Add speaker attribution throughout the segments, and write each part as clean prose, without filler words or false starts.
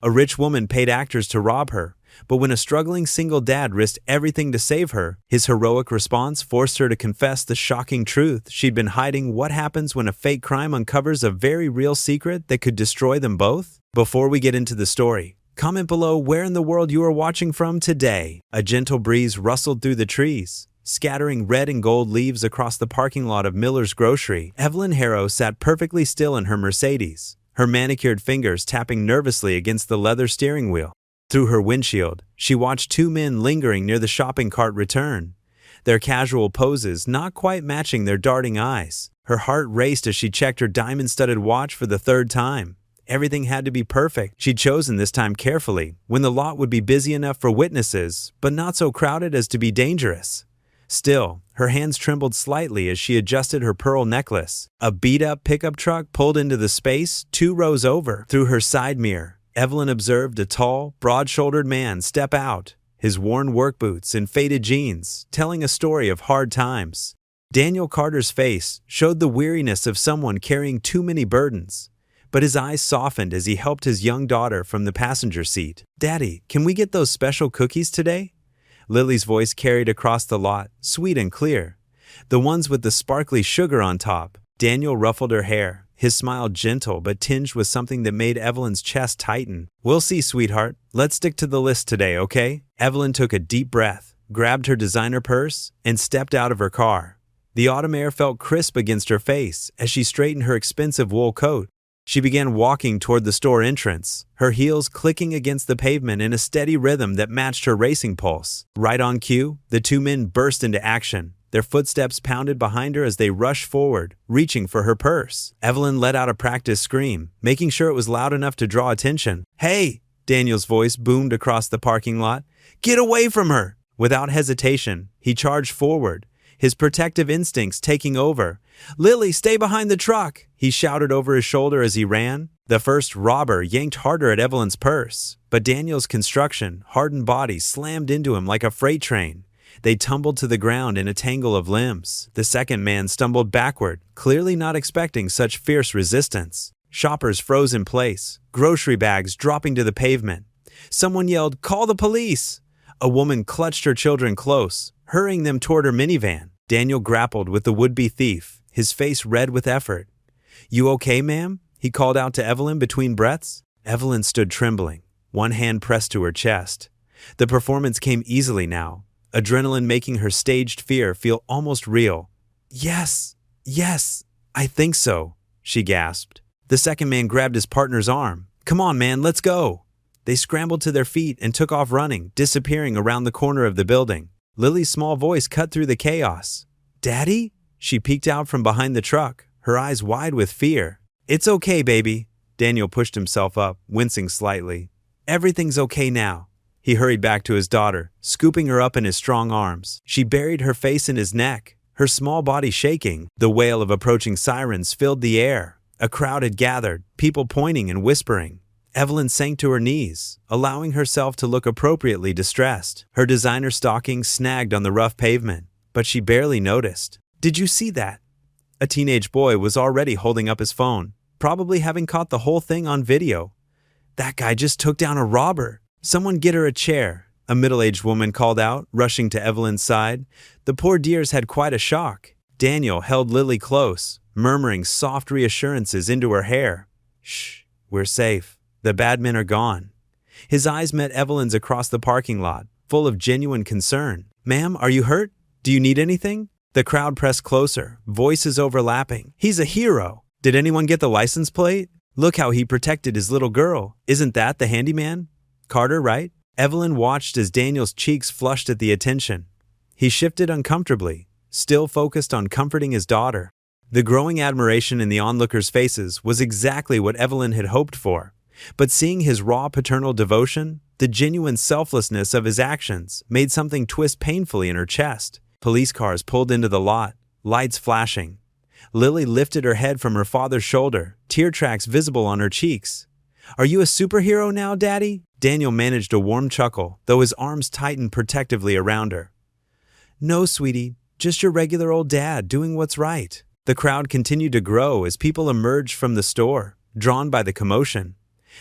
Speaker 1: A rich woman paid actors to rob her, but when a struggling single dad risked everything to save her, his heroic response forced her to confess the shocking truth she'd been hiding. What happens when a fake crime uncovers a very real secret that could destroy them both? Before we get into the story, comment below where in the world you are watching from today. A gentle breeze rustled through the trees, scattering red and gold leaves across the parking lot of Miller's Grocery. Evelyn Harrow sat perfectly still in her Mercedes, her manicured fingers tapping nervously against the leather steering wheel. Through her windshield, she watched two men lingering near the shopping cart return, their casual poses not quite matching their darting eyes. Her heart raced as she checked her diamond-studded watch for the third time. Everything had to be perfect. She'd chosen this time carefully, when the lot would be busy enough for witnesses, but not so crowded as to be dangerous. Still, her hands trembled slightly as she adjusted her pearl necklace. A beat-up pickup truck pulled into the space 2 rows over. Through her side mirror, Evelyn observed a tall, broad-shouldered man step out, his worn work boots and faded jeans, telling a story of hard times. Daniel Carter's face showed the weariness of someone carrying too many burdens, but his eyes softened as he helped his young daughter from the passenger seat. "Daddy, can we get those special cookies today?" Lily's voice carried across the lot, sweet and clear. "The ones with the sparkly sugar on top." Daniel ruffled her hair, his smile gentle but tinged with something that made Evelyn's chest tighten. "We'll see, sweetheart. Let's stick to the list today, okay?" Evelyn took a deep breath, grabbed her designer purse, and stepped out of her car. The autumn air felt crisp against her face as she straightened her expensive wool coat. She began walking toward the store entrance, her heels clicking against the pavement in a steady rhythm that matched her racing pulse. Right on cue, the two men burst into action. Their footsteps pounded behind her as they rushed forward, reaching for her purse. Evelyn let out a practiced scream, making sure it was loud enough to draw attention. "Hey!" Daniel's voice boomed across the parking lot. "Get away from her!" Without hesitation, he charged forward, his protective instincts taking over. "Lily, stay behind the truck!" he shouted over his shoulder as he ran. The first robber yanked harder at Evelyn's purse, but Daniel's construction, hardened body slammed into him like a freight train. They tumbled to the ground in a tangle of limbs. The second man stumbled backward, clearly not expecting such fierce resistance. Shoppers froze in place, grocery bags dropping to the pavement. Someone yelled, "Call the police!" A woman clutched her children close, hurrying them toward her minivan. Daniel grappled with the would-be thief, his face red with effort. "You okay, ma'am?" he called out to Evelyn between breaths. Evelyn stood trembling, one hand pressed to her chest. The performance came easily now, adrenaline making her staged fear feel almost real. Yes, I think so," she gasped. The second man grabbed his partner's arm. "Come on, man, let's go." They scrambled to their feet and took off running, disappearing around the corner of the building. Lily's small voice cut through the chaos. "Daddy?" She peeked out from behind the truck, her eyes wide with fear. "It's okay, baby." Daniel pushed himself up, wincing slightly. "Everything's okay now." He hurried back to his daughter, scooping her up in his strong arms. She buried her face in his neck, her small body shaking. The wail of approaching sirens filled the air. A crowd had gathered, people pointing and whispering. Evelyn sank to her knees, allowing herself to look appropriately distressed. Her designer stockings snagged on the rough pavement, but she barely noticed. "Did you see that?" A teenage boy was already holding up his phone, probably having caught the whole thing on video. "That guy just took down a robber. Someone get her a chair," a middle-aged woman called out, rushing to Evelyn's side. The poor dears had quite a shock. Daniel held Lily close, murmuring soft reassurances into her hair. "Shh, we're safe. The bad men are gone." His eyes met Evelyn's across the parking lot, full of genuine concern. "Ma'am, are you hurt? Do you need anything?" The crowd pressed closer, voices overlapping. "He's a hero. Did anyone get the license plate? Look how he protected his little girl. Isn't that the handyman? Carter, right?" Evelyn watched as Daniel's cheeks flushed at the attention. He shifted uncomfortably, still focused on comforting his daughter. The growing admiration in the onlookers' faces was exactly what Evelyn had hoped for. But seeing his raw paternal devotion, the genuine selflessness of his actions, made something twist painfully in her chest. Police cars pulled into the lot, lights flashing. Lily lifted her head from her father's shoulder, tear tracks visible on her cheeks. "Are you a superhero now, Daddy?" Daniel managed a warm chuckle, though his arms tightened protectively around her. "No, sweetie, just your regular old dad doing what's right." The crowd continued to grow as people emerged from the store, drawn by the commotion.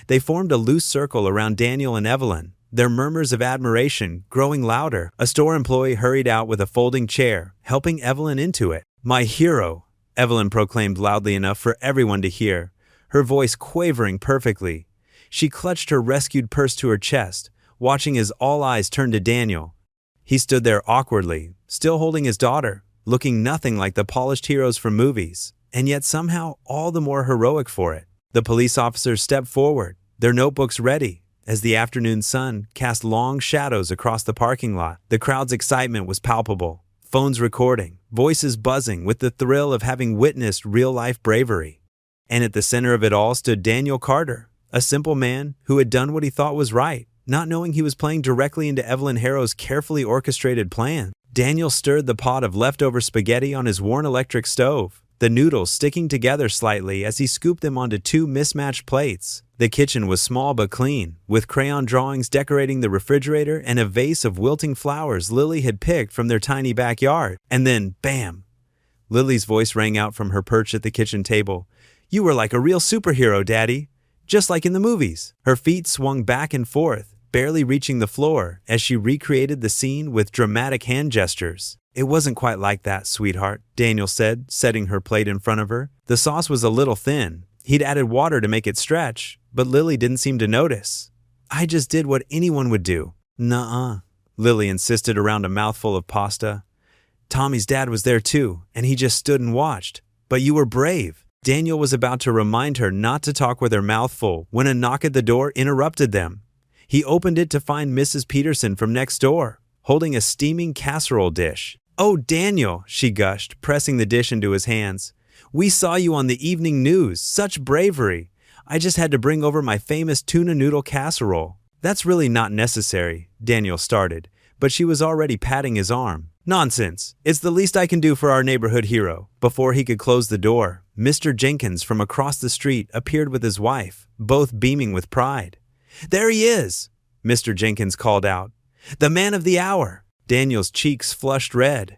Speaker 1: They formed a loose circle around Daniel and Evelyn, their murmurs of admiration growing louder. A store employee hurried out with a folding chair, helping Evelyn into it. "My hero," Evelyn proclaimed loudly enough for everyone to hear, her voice quavering perfectly. She clutched her rescued purse to her chest, watching as all eyes turned to Daniel. He stood there awkwardly, still holding his daughter, looking nothing like the polished heroes from movies, and yet somehow all the more heroic for it. The police officers stepped forward, their notebooks ready, as the afternoon sun cast long shadows across the parking lot. The crowd's excitement was palpable, phones recording, voices buzzing with the thrill of having witnessed real-life bravery. And at the center of it all stood Daniel Carter, a simple man who had done what he thought was right, not knowing he was playing directly into Evelyn Harrow's carefully orchestrated plan. Daniel stirred the pot of leftover spaghetti on his worn electric stove, the noodles sticking together slightly as he scooped them onto two mismatched plates. The kitchen was small but clean, with crayon drawings decorating the refrigerator and a vase of wilting flowers Lily had picked from their tiny backyard. And then, bam! Lily's voice rang out from her perch at the kitchen table. "You were like a real superhero, Daddy, just like in the movies." Her feet swung back and forth, barely reaching the floor, as she recreated the scene with dramatic hand gestures. "It wasn't quite like that, sweetheart," Daniel said, setting her plate in front of her. The sauce was a little thin. He'd added water to make it stretch, but Lily didn't seem to notice. "I just did what anyone would do." "Nuh-uh," Lily insisted around a mouthful of pasta. "Tommy's dad was there too, and he just stood and watched. But you were brave." Daniel was about to remind her not to talk with her mouth full when a knock at the door interrupted them. He opened it to find Mrs. Peterson from next door, holding a steaming casserole dish. "Oh, Daniel," she gushed, pressing the dish into his hands. "We saw you on the evening news. Such bravery. I just had to bring over my famous tuna noodle casserole." "That's really not necessary," Daniel started, but she was already patting his arm. "Nonsense. It's the least I can do for our neighborhood hero." Before he could close the door, Mr. Jenkins from across the street appeared with his wife, both beaming with pride. "There he is," Mr. Jenkins called out. "The man of the hour." Daniel's cheeks flushed red.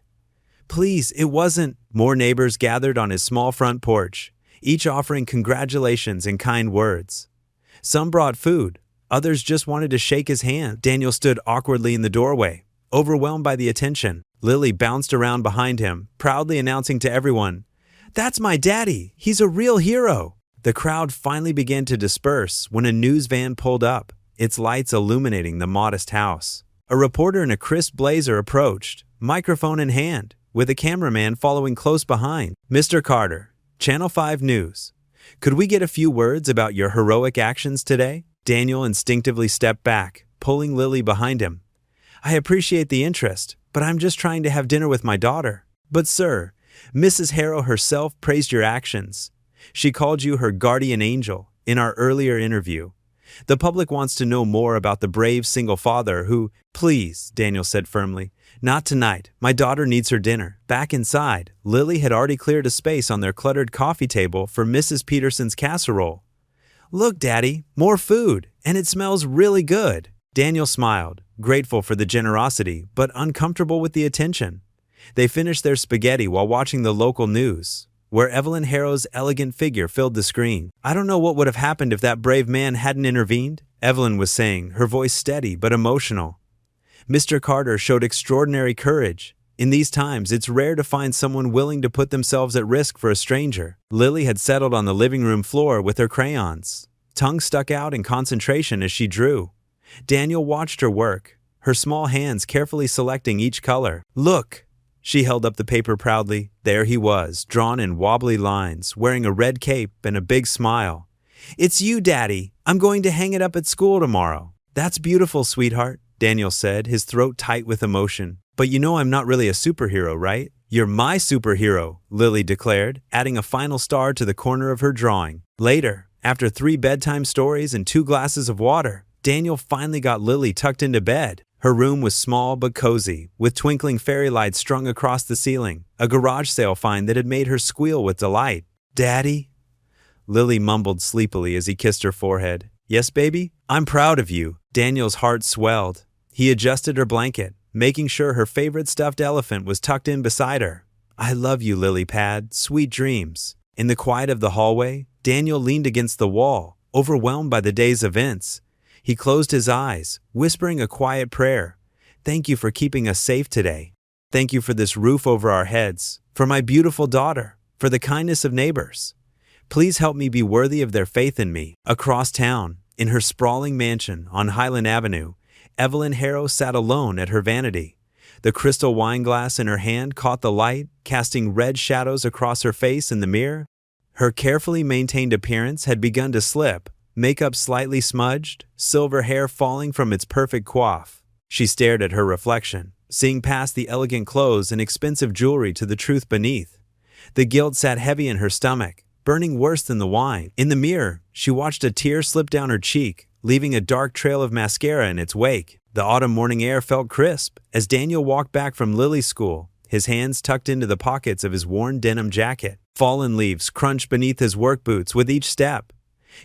Speaker 1: "Please, it wasn't." More neighbors gathered on his small front porch, each offering congratulations and kind words. Some brought food, others just wanted to shake his hand. Daniel stood awkwardly in the doorway, overwhelmed by the attention. Lily bounced around behind him, proudly announcing to everyone, "That's my daddy. He's a real hero." The crowd finally began to disperse when a news van pulled up, its lights illuminating the modest house. A reporter in a crisp blazer approached, microphone in hand, with a cameraman following close behind. "Mr. Carter, Channel 5 News. Could we get a few words about your heroic actions today?" Daniel instinctively stepped back, pulling Lily behind him. "I appreciate the interest, but I'm just trying to have dinner with my daughter." "But sir, Mrs. Harrow herself praised your actions. She called you her guardian angel in our earlier interview. The public wants to know more about the brave single father who—" "Please," Daniel said firmly. "Not tonight. My daughter needs her dinner." Back inside, Lily had already cleared a space on their cluttered coffee table for Mrs. Peterson's casserole. "Look, Daddy, more food, and it smells really good." Daniel smiled, grateful for the generosity, but uncomfortable with the attention. They finished their spaghetti while watching the local news, where Evelyn Harrow's elegant figure filled the screen. "I don't know what would have happened if that brave man hadn't intervened," Evelyn was saying, her voice steady but emotional. "Mr. Carter showed extraordinary courage. In these times, it's rare to find someone willing to put themselves at risk for a stranger." Lily had settled on the living room floor with her crayons, tongue stuck out in concentration as she drew. Daniel watched her work, her small hands carefully selecting each color. "Look!" She held up the paper proudly. There he was, drawn in wobbly lines, wearing a red cape and a big smile. "It's you, Daddy. I'm going to hang it up at school tomorrow." "That's beautiful, sweetheart," Daniel said, his throat tight with emotion. "But you know I'm not really a superhero, right?" "You're my superhero," Lily declared, adding a final star to the corner of her drawing. Later, after 3 bedtime stories and 2 glasses of water, Daniel finally got Lily tucked into bed. Her room was small but cozy, with twinkling fairy lights strung across the ceiling, a garage sale find that had made her squeal with delight. "Daddy?" Lily mumbled sleepily as he kissed her forehead. "Yes, baby? I'm proud of you." Daniel's heart swelled. He adjusted her blanket, making sure her favorite stuffed elephant was tucked in beside her. "I love you, Lily Pad. Sweet dreams." In the quiet of the hallway, Daniel leaned against the wall, overwhelmed by the day's events. He closed his eyes, whispering a quiet prayer. Thank you for keeping us safe today. Thank you for this roof over our heads, for my beautiful daughter, for the kindness of neighbors. Please help me be worthy of their faith in me. Across town, in her sprawling mansion on Highland Avenue, Evelyn Harrow sat alone at her vanity. The crystal wine glass in her hand caught the light, casting red shadows across her face in the mirror. Her carefully maintained appearance had begun to slip, makeup slightly smudged, silver hair falling from its perfect coif. She stared at her reflection, seeing past the elegant clothes and expensive jewelry to the truth beneath. The guilt sat heavy in her stomach, burning worse than the wine. In the mirror, she watched a tear slip down her cheek, leaving a dark trail of mascara in its wake. The autumn morning air felt crisp as Daniel walked back from Lily's school, his hands tucked into the pockets of his worn denim jacket. Fallen leaves crunched beneath his work boots with each step.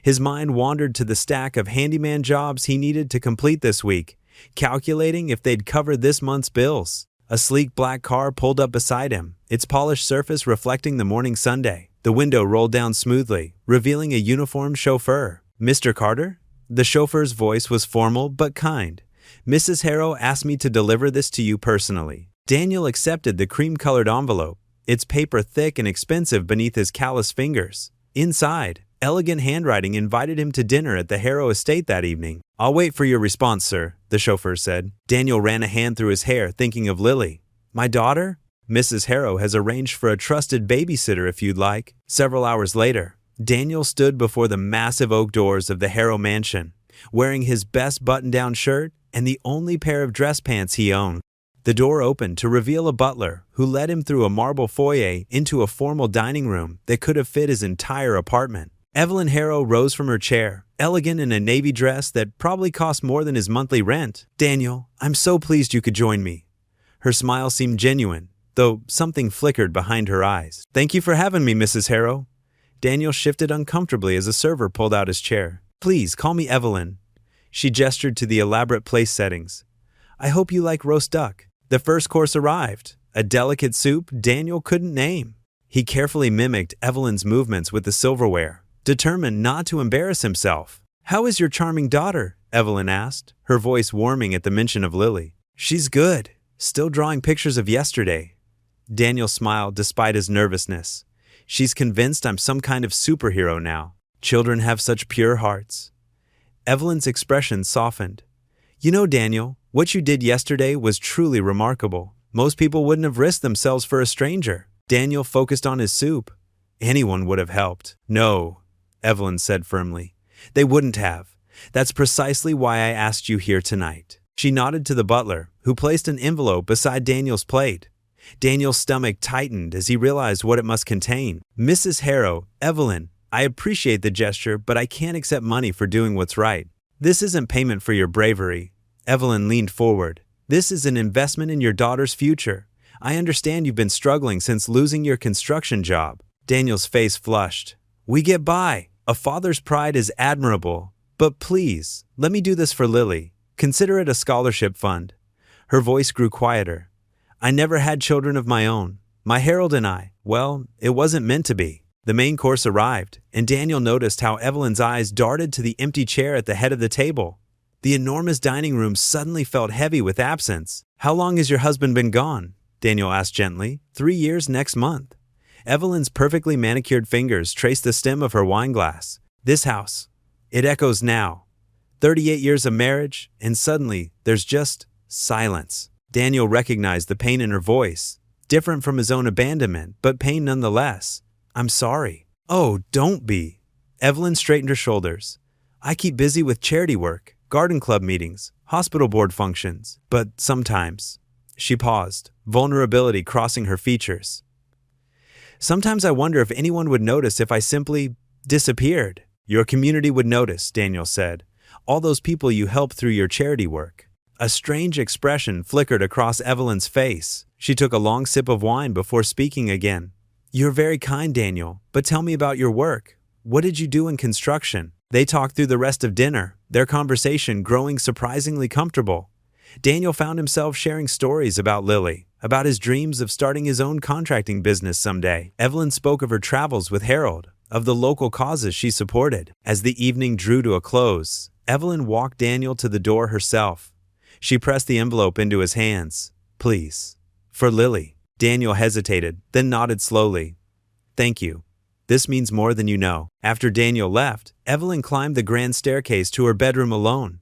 Speaker 1: His mind wandered to the stack of handyman jobs he needed to complete this week, calculating if they'd cover this month's bills. A sleek black car pulled up beside him, its polished surface reflecting the morning sunday. The window rolled down smoothly, revealing a uniformed chauffeur. "Mr. Carter?" The chauffeur's voice was formal but kind. "Mrs. Harrow asked me to deliver this to you personally." Daniel accepted the cream-colored envelope, its paper thick and expensive beneath his calloused fingers. Inside, elegant handwriting invited him to dinner at the Harrow estate that evening. "I'll wait for your response, sir," the chauffeur said. Daniel ran a hand through his hair, thinking of Lily. "My daughter? Mrs. Harrow has arranged for a trusted babysitter if you'd like." Several hours later, Daniel stood before the massive oak doors of the Harrow mansion, wearing his best button-down shirt and the only pair of dress pants he owned. The door opened to reveal a butler who led him through a marble foyer into a formal dining room that could have fit his entire apartment. Evelyn Harrow rose from her chair, elegant in a navy dress that probably cost more than his monthly rent. "Daniel, I'm so pleased you could join me." Her smile seemed genuine, though something flickered behind her eyes. "Thank you for having me, Mrs. Harrow." Daniel shifted uncomfortably as a server pulled out his chair. "Please, call me Evelyn." She gestured to the elaborate place settings. "I hope you like roast duck." The first course arrived, a delicate soup Daniel couldn't name. He carefully mimicked Evelyn's movements with the silverware, determined not to embarrass himself. "How is your charming daughter?" Evelyn asked, her voice warming at the mention of Lily. "She's good. Still drawing pictures of yesterday." Daniel smiled despite his nervousness. "She's convinced I'm some kind of superhero now. Children have such pure hearts." Evelyn's expression softened. "You know, Daniel, what you did yesterday was truly remarkable. Most people wouldn't have risked themselves for a stranger." Daniel focused on his soup. "Anyone would have helped." "No," Evelyn said firmly. "They wouldn't have. That's precisely why I asked you here tonight." She nodded to the butler, who placed an envelope beside Daniel's plate. Daniel's stomach tightened as he realized what it must contain. "Mrs. Harrow, Evelyn, I appreciate the gesture, but I can't accept money for doing what's right. This isn't payment for your bravery." Evelyn leaned forward. "This is an investment in your daughter's future. I understand you've been struggling since losing your construction job." Daniel's face flushed. "We get by. A father's pride is admirable. But please, let me do this for Lily. Consider it a scholarship fund." Her voice grew quieter. "I never had children of my own. My Harold and I, well, it wasn't meant to be." The main course arrived, and Daniel noticed how Evelyn's eyes darted to the empty chair at the head of the table. The enormous dining room suddenly felt heavy with absence. "How long has your husband been gone?" Daniel asked gently. 3 years next month." Evelyn's perfectly manicured fingers traced the stem of her wine glass. "This house. It echoes now. 38 years of marriage, and suddenly there's just silence." Daniel recognized the pain in her voice, different from his own abandonment, but pain nonetheless. "I'm sorry." "Oh, don't be." Evelyn straightened her shoulders. "I keep busy with charity work, garden club meetings, hospital board functions, but sometimes." She paused, vulnerability crossing her features. "Sometimes I wonder if anyone would notice if I simply disappeared." "Your community would notice," Daniel said. "All those people you help through your charity work." A strange expression flickered across Evelyn's face. She took a long sip of wine before speaking again. "You're very kind, Daniel, but tell me about your work. What did you do in construction?" They talked through the rest of dinner, their conversation growing surprisingly comfortable. Daniel found himself sharing stories about Lily, about his dreams of starting his own contracting business someday. Evelyn spoke of her travels with Harold, of the local causes she supported. As the evening drew to a close, Evelyn walked Daniel to the door herself. She pressed the envelope into his hands. "Please. For Lily." Daniel hesitated, then nodded slowly. "Thank you. This means more than you know." After Daniel left, Evelyn climbed the grand staircase to her bedroom alone.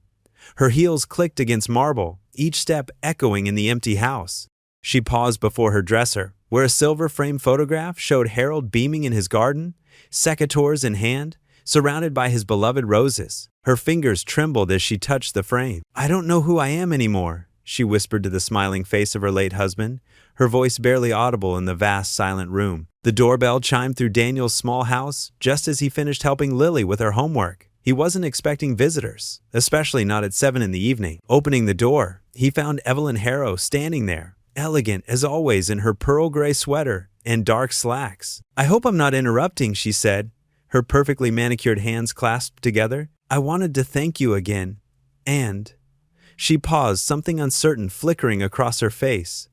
Speaker 1: Her heels clicked against marble, each step echoing in the empty house. She paused before her dresser, where a silver-framed photograph showed Harold beaming in his garden, secateurs in hand, surrounded by his beloved roses. Her fingers trembled as she touched the frame. "I don't know who I am anymore," she whispered to the smiling face of her late husband, her voice barely audible in the vast, silent room. The doorbell chimed through Daniel's small house just as he finished helping Lily with her homework. He wasn't expecting visitors, especially not at 7 in the evening. Opening the door, he found Evelyn Harrow standing there, elegant as always in her pearl gray sweater and dark slacks. "I hope I'm not interrupting," she said, her perfectly manicured hands clasped together. "I wanted to thank you again. And..." She paused, something uncertain flickering across her face.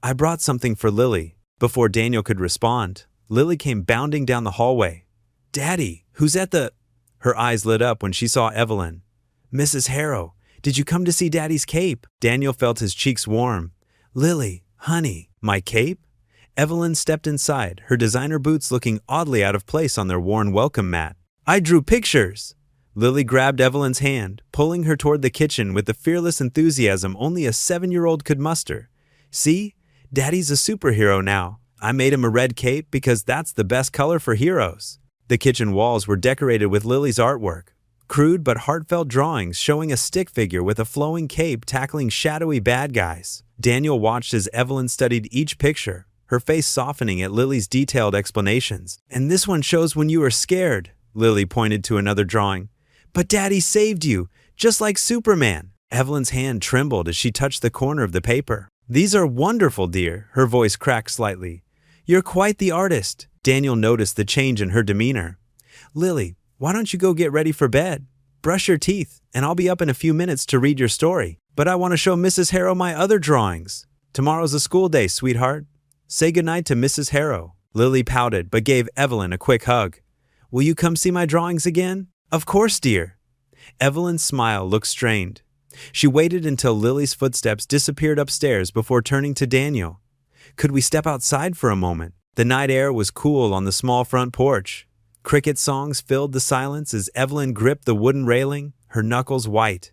Speaker 1: "I brought something for Lily." Before Daniel could respond, Lily came bounding down the hallway. "Daddy, who's at the..." Her eyes lit up when she saw Evelyn. "Mrs. Harrow, did you come to see Daddy's cape?" Daniel felt his cheeks warm. "Lily, honey, my cape?" Evelyn stepped inside, her designer boots looking oddly out of place on their worn welcome mat. "I drew pictures!" Lily grabbed Evelyn's hand, pulling her toward the kitchen with the fearless enthusiasm only a 7-year-old could muster. "See? Daddy's a superhero now. I made him a red cape because that's the best color for heroes." The kitchen walls were decorated with Lily's artwork, crude but heartfelt drawings showing a stick figure with a flowing cape tackling shadowy bad guys. Daniel watched as Evelyn studied each picture, her face softening at Lily's detailed explanations. "And this one shows when you were scared," Lily pointed to another drawing. "But Daddy saved you, just like Superman." Evelyn's hand trembled as she touched the corner of the paper. "These are wonderful, dear," her voice cracked slightly. "You're quite the artist." Daniel noticed the change in her demeanor. "Lily, why don't you go get ready for bed? Brush your teeth, and I'll be up in a few minutes to read your story. But I want to show Mrs. Harrow my other drawings. Tomorrow's a school day, sweetheart. Say goodnight to Mrs. Harrow." Lily pouted but gave Evelyn a quick hug. "Will you come see my drawings again?" "Of course, dear." Evelyn's smile looked strained. She waited until Lily's footsteps disappeared upstairs before turning to Daniel. "Could we step outside for a moment?" The night air was cool on the small front porch. Cricket songs filled the silence as Evelyn gripped the wooden railing, her knuckles white.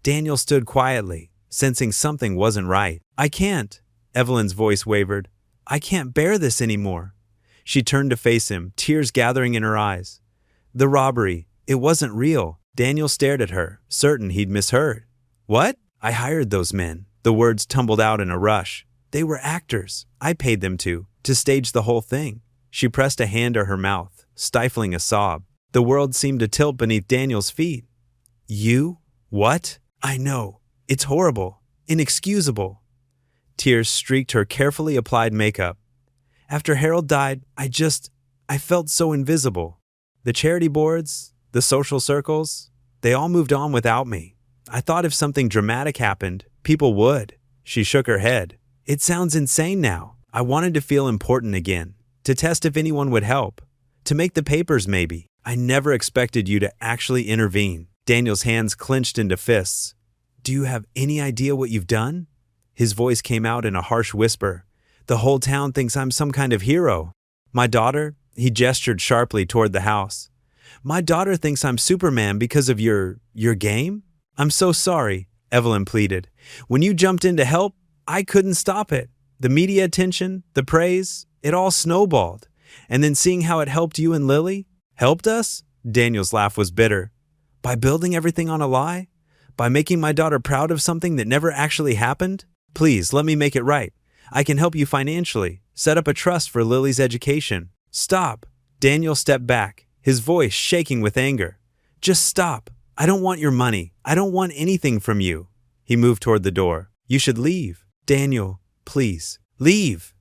Speaker 1: Daniel stood quietly, sensing something wasn't right. "I can't," Evelyn's voice wavered. "I can't bear this anymore." She turned to face him, tears gathering in her eyes. "The robbery, it wasn't real." Daniel stared at her, certain he'd misheard. "What?" "I hired those men." The words tumbled out in a rush. "They were actors. I paid them to stage the whole thing." She pressed a hand to her mouth, stifling a sob. The world seemed to tilt beneath Daniel's feet. "You? What?" "I know. It's horrible. Inexcusable." Tears streaked her carefully applied makeup. "After Harold died, I felt so invisible. The charity boards, the social circles, they all moved on without me. I thought if something dramatic happened, people would." She shook her head. "It sounds insane now. I wanted to feel important again, to test if anyone would help, to make the papers maybe. I never expected you to actually intervene." Daniel's hands clenched into fists. "Do you have any idea what you've done?" His voice came out in a harsh whisper. "The whole town thinks I'm some kind of hero. My daughter," he gestured sharply toward the house. "My daughter thinks I'm Superman because of your game? I'm so sorry," Evelyn pleaded. "When you jumped in to help, I couldn't stop it. The media attention, the praise, it all snowballed. And then seeing how it helped you and Lily?" "Helped us?" Daniel's laugh was bitter. "By building everything on a lie? By making my daughter proud of something that never actually happened? Please, let me make it right. I can help you financially, set up a trust for Lily's education." "Stop." Daniel stepped back, his voice shaking with anger. "Just stop. I don't want your money. I don't want anything from you." He moved toward the door. "You should leave." "Daniel, please, leave."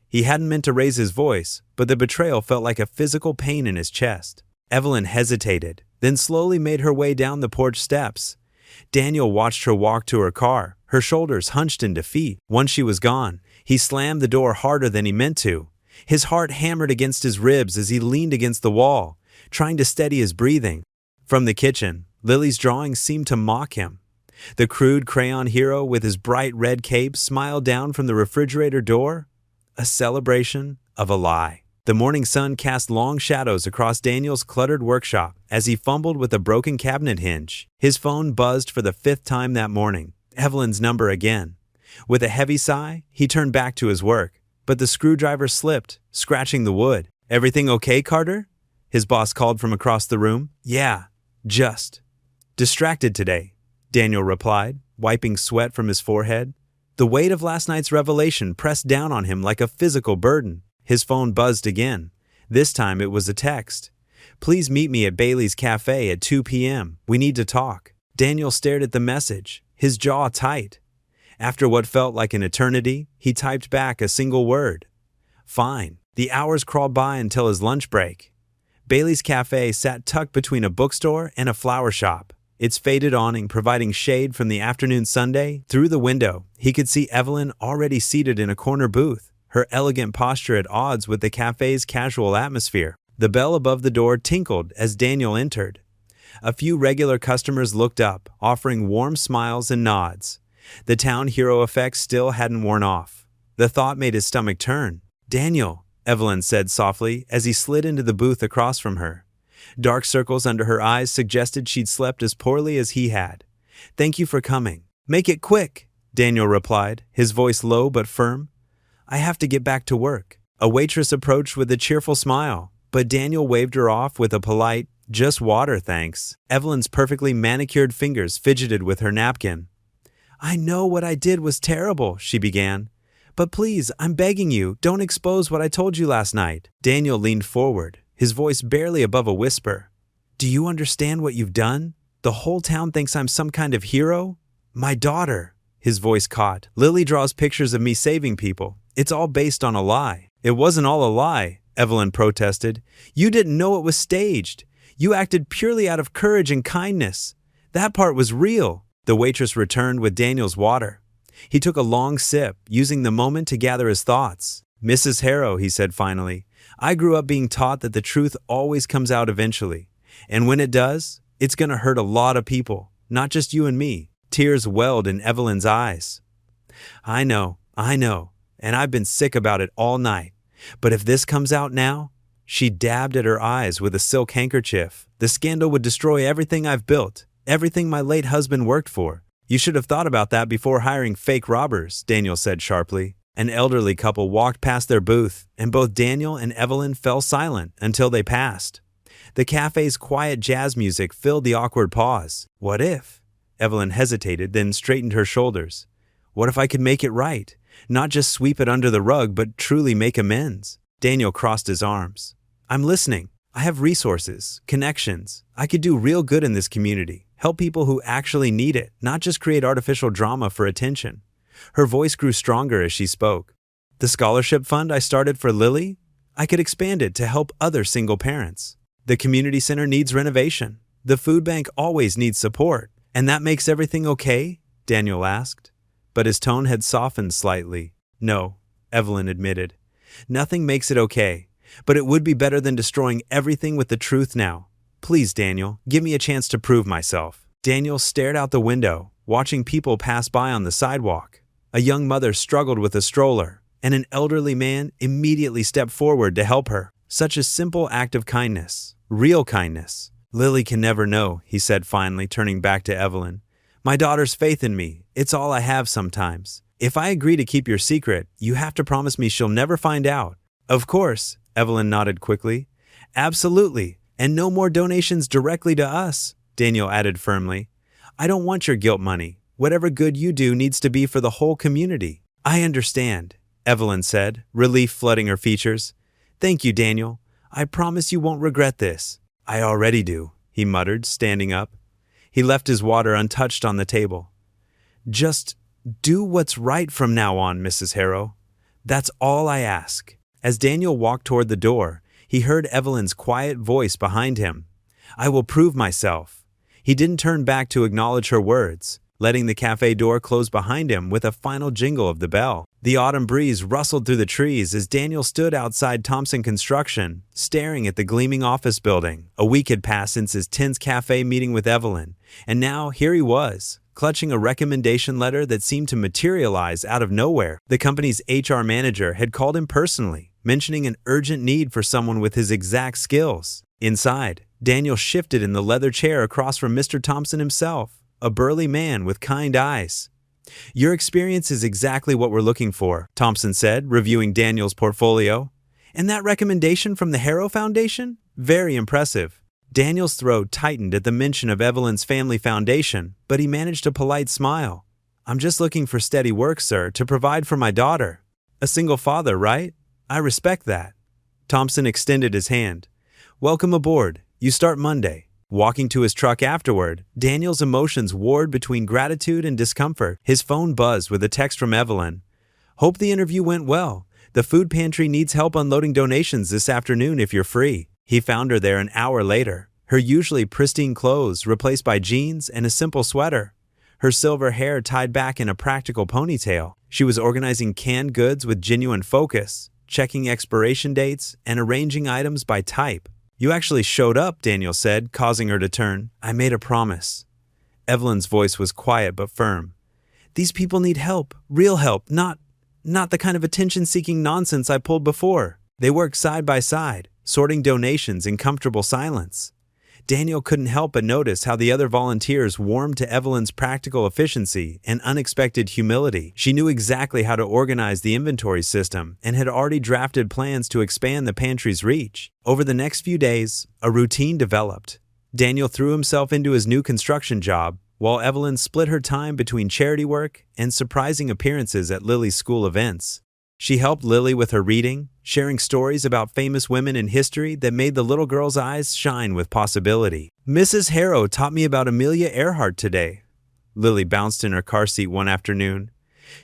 Speaker 1: He hadn't meant to raise his voice, but the betrayal felt like a physical pain in his chest. Evelyn hesitated, then slowly made her way down the porch steps. Daniel watched her walk to her car, her shoulders hunched in defeat. Once she was gone, he slammed the door harder than he meant to. His heart hammered against his ribs as he leaned against the wall, trying to steady his breathing. From the kitchen, Lily's drawings seemed to mock him. The crude crayon hero with his bright red cape smiled down from the refrigerator door, a celebration of a lie. The morning sun cast long shadows across Daniel's cluttered workshop as he fumbled with a broken cabinet hinge. His phone buzzed for the 5th time that morning. Evelyn's number again. With a heavy sigh, he turned back to his work, but the screwdriver slipped, scratching the wood. "Everything okay, Carter?" his boss called from across the room. "Yeah, just distracted today," Daniel replied, wiping sweat from his forehead. The weight of last night's revelation pressed down on him like a physical burden. His phone buzzed again. This time it was a text. "Please meet me at Bailey's Cafe at 2 p.m. We need to talk." Daniel stared at the message, his jaw tight. After what felt like an eternity, he typed back a single word. "Fine." The hours crawled by until his lunch break. Bailey's Cafe sat tucked between a bookstore and a flower shop, its faded awning providing shade from the afternoon sunday. Through the window, he could see Evelyn already seated in a corner booth, her elegant posture at odds with the cafe's casual atmosphere. The bell above the door tinkled as Daniel entered. A few regular customers looked up, offering warm smiles and nods. The town hero effect still hadn't worn off. The thought made his stomach turn. "Daniel," Evelyn said softly as he slid into the booth across from her. Dark circles under her eyes suggested she'd slept as poorly as he had. "Thank you for coming." "Make it quick," Daniel replied, his voice low but firm. "I have to get back to work." A waitress approached with a cheerful smile, but Daniel waved her off with a polite, "Just water, thanks." Evelyn's perfectly manicured fingers fidgeted with her napkin. "I know what I did was terrible," she began. "But please, I'm begging you, don't expose what I told you last night." Daniel leaned forward, his voice barely above a whisper. "Do you understand what you've done? The whole town thinks I'm some kind of hero. My daughter," his voice caught. "Lily draws pictures of me saving people. It's all based on a lie." "It wasn't all a lie," Evelyn protested. "You didn't know it was staged. You acted purely out of courage and kindness. That part was real." The waitress returned with Daniel's water. He took a long sip, using the moment to gather his thoughts. "Mrs. Harrow," he said finally, "I grew up being taught that the truth always comes out eventually. And when it does, it's gonna hurt a lot of people, not just you and me." Tears welled in Evelyn's eyes. I know, and I've been sick about it all night. But if this comes out now," she dabbed at her eyes with a silk handkerchief, "the scandal would destroy everything I've built. Everything my late husband worked for." "You should have thought about that before hiring fake robbers," Daniel said sharply. An elderly couple walked past their booth, and both Daniel and Evelyn fell silent until they passed. The cafe's quiet jazz music filled the awkward pause. "What if?" Evelyn hesitated, then straightened her shoulders. "What if I could make it right? Not just sweep it under the rug, but truly make amends?" Daniel crossed his arms. "I'm listening. I have resources, connections. I could do real good in this community. Help people who actually need it, not just create artificial drama for attention." Her voice grew stronger as she spoke. "The scholarship fund I started for Lily? I could expand it to help other single parents. The community center needs renovation. The food bank always needs support. And that makes everything okay?" Daniel asked. But his tone had softened slightly. "No," Evelyn admitted. "Nothing makes it okay. But it would be better than destroying everything with the truth now. Please, Daniel, give me a chance to prove myself." Daniel stared out the window, watching people pass by on the sidewalk. A young mother struggled with a stroller, and an elderly man immediately stepped forward to help her. Such a simple act of kindness. Real kindness. "Lily can never know," he said finally, turning back to Evelyn. "My daughter's faith in me. It's all I have sometimes. If I agree to keep your secret, you have to promise me she'll never find out." "Of course," Evelyn nodded quickly. "Absolutely. And no more donations directly to us," Daniel added firmly. "I don't want your guilt money. Whatever good you do needs to be for the whole community." "I understand," Evelyn said, relief flooding her features. "Thank you, Daniel. I promise you won't regret this." "I already do," he muttered, standing up. He left his water untouched on the table. "Just do what's right from now on, Mrs. Harrow. That's all I ask." As Daniel walked toward the door, he heard Evelyn's quiet voice behind him. "I will prove myself." He didn't turn back to acknowledge her words, letting the cafe door close behind him with a final jingle of the bell. The autumn breeze rustled through the trees as Daniel stood outside Thompson Construction, staring at the gleaming office building. A week had passed since his tense cafe meeting with Evelyn, and now here he was, clutching a recommendation letter that seemed to materialize out of nowhere. The company's HR manager had called him personally, mentioning an urgent need for someone with his exact skills. Inside, Daniel shifted in the leather chair across from Mr. Thompson himself, a burly man with kind eyes. "Your experience is exactly what we're looking for," Thompson said, reviewing Daniel's portfolio. "And that recommendation from the Harrow Foundation? Very impressive." Daniel's throat tightened at the mention of Evelyn's family foundation, but he managed a polite smile. "I'm just looking for steady work, sir, to provide for my daughter. A single father, right? I respect that." Thompson extended his hand. "Welcome aboard. You start Monday." Walking to his truck afterward, Daniel's emotions warred between gratitude and discomfort. His phone buzzed with a text from Evelyn. "Hope the interview went well. The food pantry needs help unloading donations this afternoon if you're free." He found her there an hour later, her usually pristine clothes replaced by jeans and a simple sweater, her silver hair tied back in a practical ponytail. She was organizing canned goods with genuine focus, checking expiration dates, and arranging items by type. "You actually showed up," Daniel said, causing her to turn. "I made a promise." Evelyn's voice was quiet but firm. "These people need help, real help, not the kind of attention-seeking nonsense I pulled before." They worked side by side, sorting donations in comfortable silence. Daniel couldn't help but notice how the other volunteers warmed to Evelyn's practical efficiency and unexpected humility. She knew exactly how to organize the inventory system and had already drafted plans to expand the pantry's reach. Over the next few days, a routine developed. Daniel threw himself into his new construction job, while Evelyn split her time between charity work and surprising appearances at Lily's school events. She helped Lily with her reading, sharing stories about famous women in history that made the little girl's eyes shine with possibility. "Mrs. Harrow taught me about Amelia Earhart today." Lily bounced in her car seat one afternoon.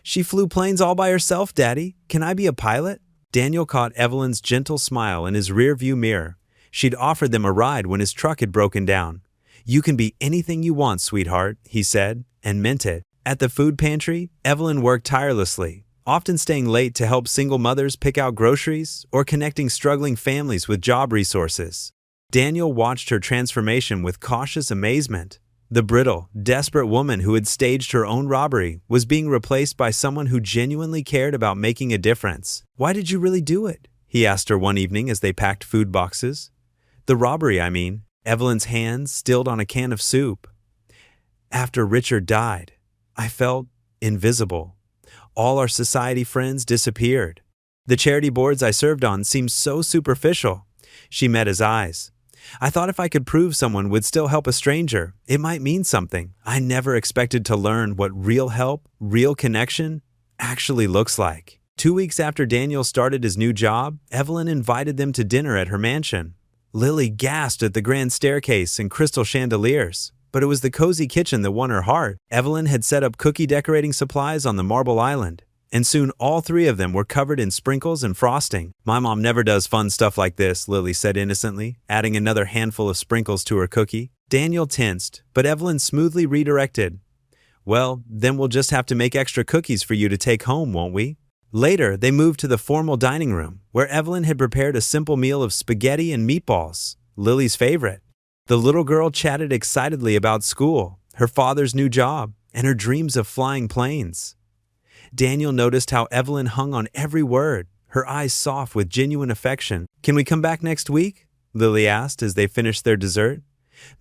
Speaker 1: "She flew planes all by herself, Daddy. Can I be a pilot?" Daniel caught Evelyn's gentle smile in his rearview mirror. She'd offered them a ride when his truck had broken down. "You can be anything you want, sweetheart," he said, and meant it. At the food pantry, Evelyn worked tirelessly, often staying late to help single mothers pick out groceries or connecting struggling families with job resources. Daniel watched her transformation with cautious amazement. The brittle, desperate woman who had staged her own robbery was being replaced by someone who genuinely cared about making a difference. "Why did you really do it?" he asked her one evening as they packed food boxes. "The robbery, I mean." Evelyn's hands stilled on a can of soup. "After Richard died, I felt invisible. All our society friends disappeared. The charity boards I served on seemed so superficial." She met his eyes. "I thought if I could prove someone would still help a stranger, it might mean something. I never expected to learn what real help, real connection, actually looks like." 2 weeks after Daniel started his new job, Evelyn invited them to dinner at her mansion. Lily gasped at the grand staircase and crystal chandeliers, but it was the cozy kitchen that won her heart. Evelyn had set up cookie decorating supplies on the marble island, and soon all three of them were covered in sprinkles and frosting. "My mom never does fun stuff like this," Lily said innocently, adding another handful of sprinkles to her cookie. Daniel tensed, but Evelyn smoothly redirected. "Well, then we'll just have to make extra cookies for you to take home, won't we?" Later, they moved to the formal dining room, where Evelyn had prepared a simple meal of spaghetti and meatballs, Lily's favorite. The little girl chatted excitedly about school, her father's new job, and her dreams of flying planes. Daniel noticed how Evelyn hung on every word, her eyes soft with genuine affection. "Can we come back next week?" Lily asked as they finished their dessert.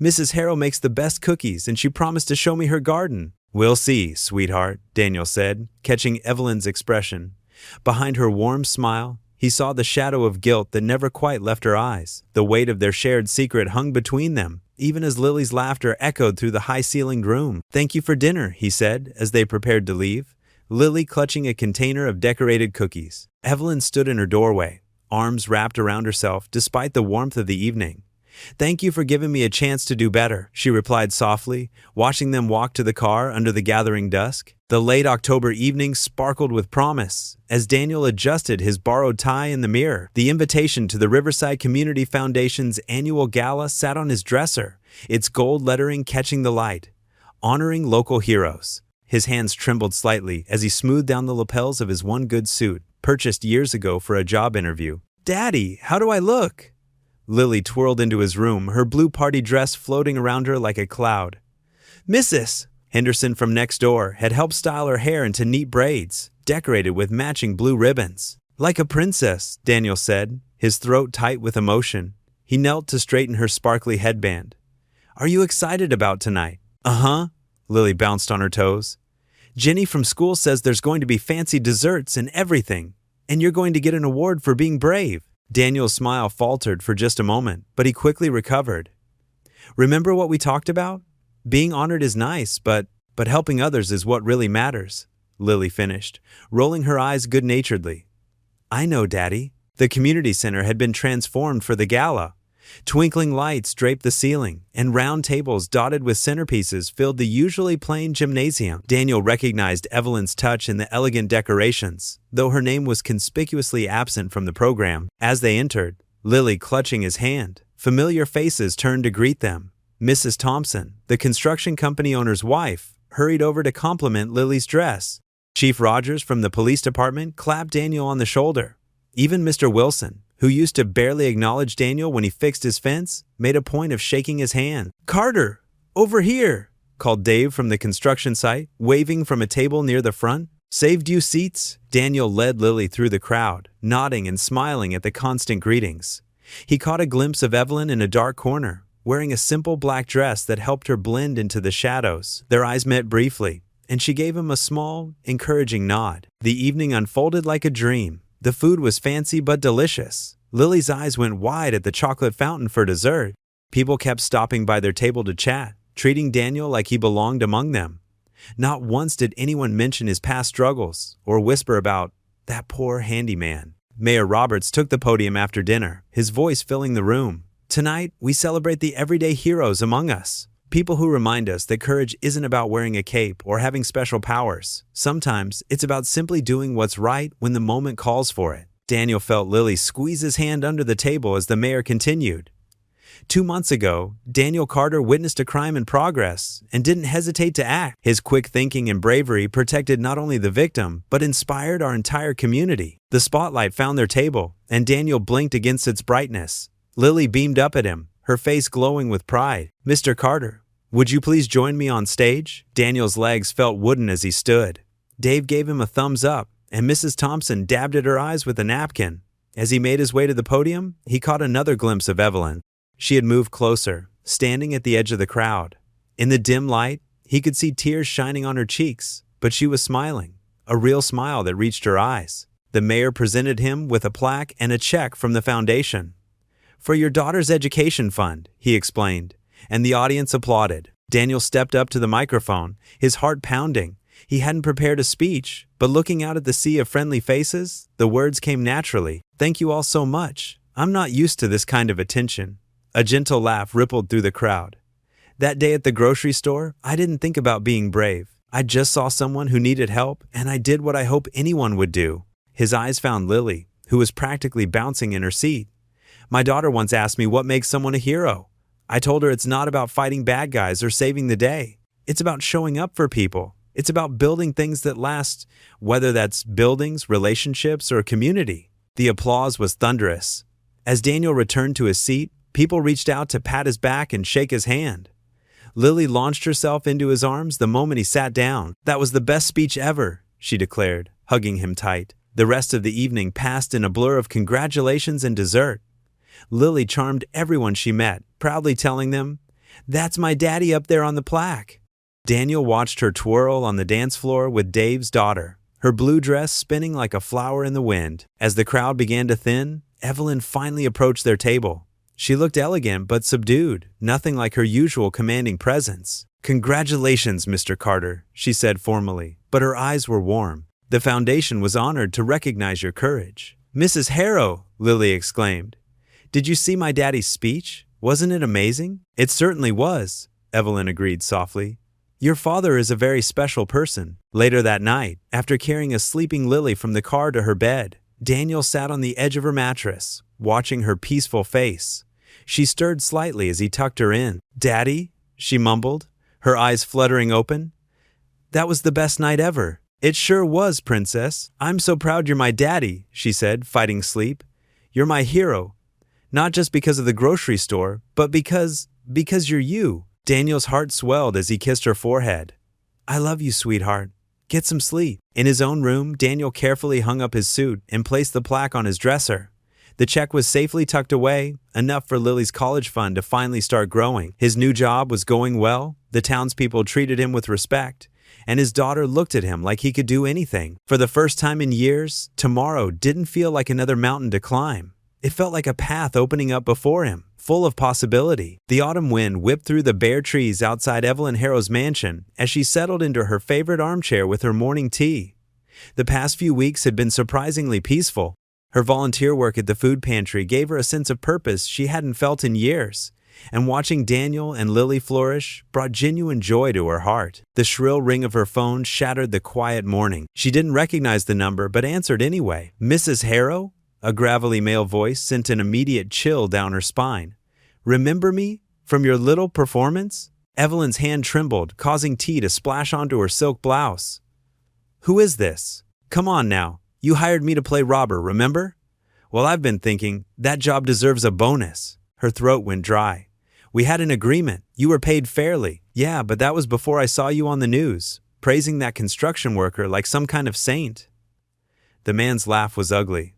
Speaker 1: "Mrs. Harrow makes the best cookies, and she promised to show me her garden." "We'll see, sweetheart," Daniel said, catching Evelyn's expression. Behind her warm smile, he saw the shadow of guilt that never quite left her eyes. The weight of their shared secret hung between them, even as Lily's laughter echoed through the high-ceilinged room. "Thank you for dinner," he said, as they prepared to leave, Lily clutching a container of decorated cookies. Evelyn stood in her doorway, arms wrapped around herself despite the warmth of the evening. "Thank you for giving me a chance to do better," she replied softly, watching them walk to the car under the gathering dusk. The late October evening sparkled with promise as Daniel adjusted his borrowed tie in the mirror. The invitation to the Riverside Community Foundation's annual gala sat on his dresser, its gold lettering catching the light. honoring local heroes. His hands trembled slightly as he smoothed down the lapels of his one good suit, purchased years ago for a job interview. "Daddy, how do I look?" Lily twirled into his room, her blue party dress floating around her like a cloud. "Mrs. Henderson from next door had helped style her hair into neat braids, decorated with matching blue ribbons. Like a princess," Daniel said, his throat tight with emotion. He knelt to straighten her sparkly headband. "Are you excited about tonight?" "Uh-huh." Lily bounced on her toes. "Jenny from school says there's going to be fancy desserts and everything, and you're going to get an award for being brave." Daniel's smile faltered for just a moment, but he quickly recovered. "Remember what we talked about? Being honored is nice, but helping others is what really matters," Lily finished, rolling her eyes good-naturedly. "I know, Daddy." The community center had been transformed for the gala. Twinkling lights draped the ceiling, and round tables dotted with centerpieces filled the usually plain gymnasium. Daniel recognized Evelyn's touch in the elegant decorations, though her name was conspicuously absent from the program. As they entered, Lily clutching his hand, familiar faces turned to greet them. Mrs. Thompson, the construction company owner's wife, hurried over to compliment Lily's dress. Chief Rogers from the police department clapped Daniel on the shoulder. Even Mr. Wilson, who used to barely acknowledge Daniel when he fixed his fence, made a point of shaking his hand. "Carter, over here," called Dave from the construction site, waving from a table near the front. "Saved you seats?" Daniel led Lily through the crowd, nodding and smiling at the constant greetings. He caught a glimpse of Evelyn in a dark corner, wearing a simple black dress that helped her blend into the shadows. Their eyes met briefly, and she gave him a small, encouraging nod. The evening unfolded like a dream. The food was fancy but delicious. Lily's eyes went wide at the chocolate fountain for dessert. People kept stopping by their table to chat, treating Daniel like he belonged among them. Not once did anyone mention his past struggles or whisper about that poor handyman. Mayor Roberts took the podium after dinner, his voice filling the room. "Tonight, we celebrate the everyday heroes among us. People who remind us that courage isn't about wearing a cape or having special powers. Sometimes it's about simply doing what's right when the moment calls for it." Daniel felt Lily squeeze his hand under the table as the mayor continued. 2 months ago, Daniel Carter witnessed a crime in progress and didn't hesitate to act. His quick thinking and bravery protected not only the victim, but inspired our entire community. The spotlight found their table, and Daniel blinked against its brightness. Lily beamed up at him, her face glowing with pride. "Mr. Carter, would you please join me on stage?" Daniel's legs felt wooden as he stood. Dave gave him a thumbs up, and Mrs. Thompson dabbed at her eyes with a napkin. As he made his way to the podium, he caught another glimpse of Evelyn. She had moved closer, standing at the edge of the crowd. In the dim light, he could see tears shining on her cheeks, but she was smiling, a real smile that reached her eyes. The mayor presented him with a plaque and a check from the foundation. "For your daughter's education fund," he explained, and the audience applauded. Daniel stepped up to the microphone, his heart pounding. He hadn't prepared a speech, but looking out at the sea of friendly faces, the words came naturally. "Thank you all so much. I'm not used to this kind of attention." A gentle laugh rippled through the crowd. "That day at the grocery store, I didn't think about being brave. I just saw someone who needed help, and I did what I hope anyone would do." His eyes found Lily, who was practically bouncing in her seat. "My daughter once asked me what makes someone a hero. I told her it's not about fighting bad guys or saving the day. It's about showing up for people. It's about building things that last, whether that's buildings, relationships, or community." The applause was thunderous. As Daniel returned to his seat, people reached out to pat his back and shake his hand. Lily launched herself into his arms the moment he sat down. "That was the best speech ever," she declared, hugging him tight. The rest of the evening passed in a blur of congratulations and dessert. Lily charmed everyone she met, proudly telling them, "That's my daddy up there on the plaque." Daniel watched her twirl on the dance floor with Dave's daughter, her blue dress spinning like a flower in the wind. As the crowd began to thin, Evelyn finally approached their table. She looked elegant but subdued, nothing like her usual commanding presence. "Congratulations, Mr. Carter," she said formally, but her eyes were warm. "The foundation was honored to recognize your courage." "Mrs. Harrow," Lily exclaimed, "did you see my daddy's speech? Wasn't it amazing?" "It certainly was," Evelyn agreed softly. "Your father is a very special person." Later that night, after carrying a sleeping Lily from the car to her bed, Daniel sat on the edge of her mattress, watching her peaceful face. She stirred slightly as he tucked her in. "Daddy?" she mumbled, her eyes fluttering open. That was the best night ever. It sure was, princess. I'm so proud you're my daddy, she said, fighting sleep. You're my hero. Not just because of the grocery store, but because you're you. Daniel's heart swelled as he kissed her forehead. I love you, sweetheart. Get some sleep. In his own room, Daniel carefully hung up his suit and placed the plaque on his dresser. The check was safely tucked away, enough for Lily's college fund to finally start growing. His new job was going well, the townspeople treated him with respect, and his daughter looked at him like he could do anything. For the first time in years, tomorrow didn't feel like another mountain to climb. It felt like a path opening up before him, full of possibility. The autumn wind whipped through the bare trees outside Evelyn Harrow's mansion as she settled into her favorite armchair with her morning tea. The past few weeks had been surprisingly peaceful. Her volunteer work at the food pantry gave her a sense of purpose she hadn't felt in years, and watching Daniel and Lily flourish brought genuine joy to her heart. The shrill ring of her phone shattered the quiet morning. She didn't recognize the number but answered anyway. Mrs. Harrow? A gravelly male voice sent an immediate chill down her spine. Remember me? From your little performance? Evelyn's hand trembled, causing tea to splash onto her silk blouse. Who is this? Come on now. You hired me to play robber, remember? Well, I've been thinking, that job deserves a bonus. Her throat went dry. We had an agreement. You were paid fairly. Yeah, but that was before I saw you on the news, praising that construction worker like some kind of saint. The man's laugh was ugly.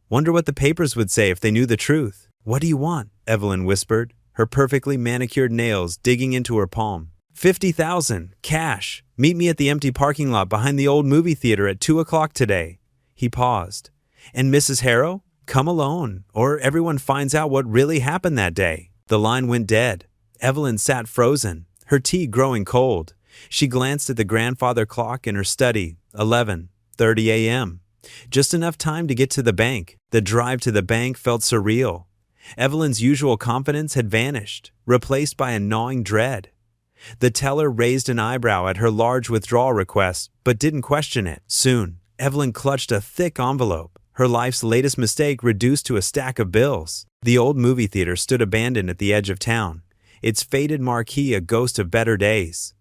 Speaker 1: Wonder what the papers would say if they knew the truth. What do you want? Evelyn whispered, her perfectly manicured nails digging into her palm. 50,000, cash. Meet me at the empty parking lot behind the old movie theater at 2 o'clock today. He paused. And Mrs. Harrow? Come alone, or everyone finds out what really happened that day. The line went dead. Evelyn sat frozen, her tea growing cold. She glanced at the grandfather clock in her study, 11:30 a.m. Just enough time to get to the bank. The drive to the bank felt surreal. Evelyn's usual confidence had vanished, replaced by a gnawing dread. The teller raised an eyebrow at her large withdrawal request, but didn't question it. Soon, Evelyn clutched a thick envelope, her life's latest mistake reduced to a stack of bills. The old movie theater stood abandoned at the edge of town, its faded marquee a ghost of better days.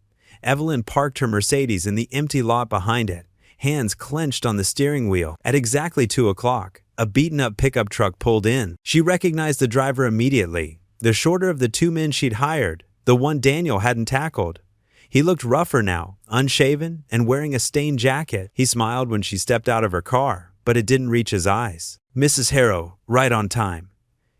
Speaker 1: Evelyn parked her Mercedes in the empty lot behind it, hands clenched on the steering wheel. At exactly 2 o'clock, a beaten-up pickup truck pulled in. She recognized the driver immediately, the shorter of the two men she'd hired, the one Daniel hadn't tackled. He looked rougher now, unshaven and wearing a stained jacket. He smiled when she stepped out of her car, but it didn't reach his eyes. Mrs. Harrow, right on time.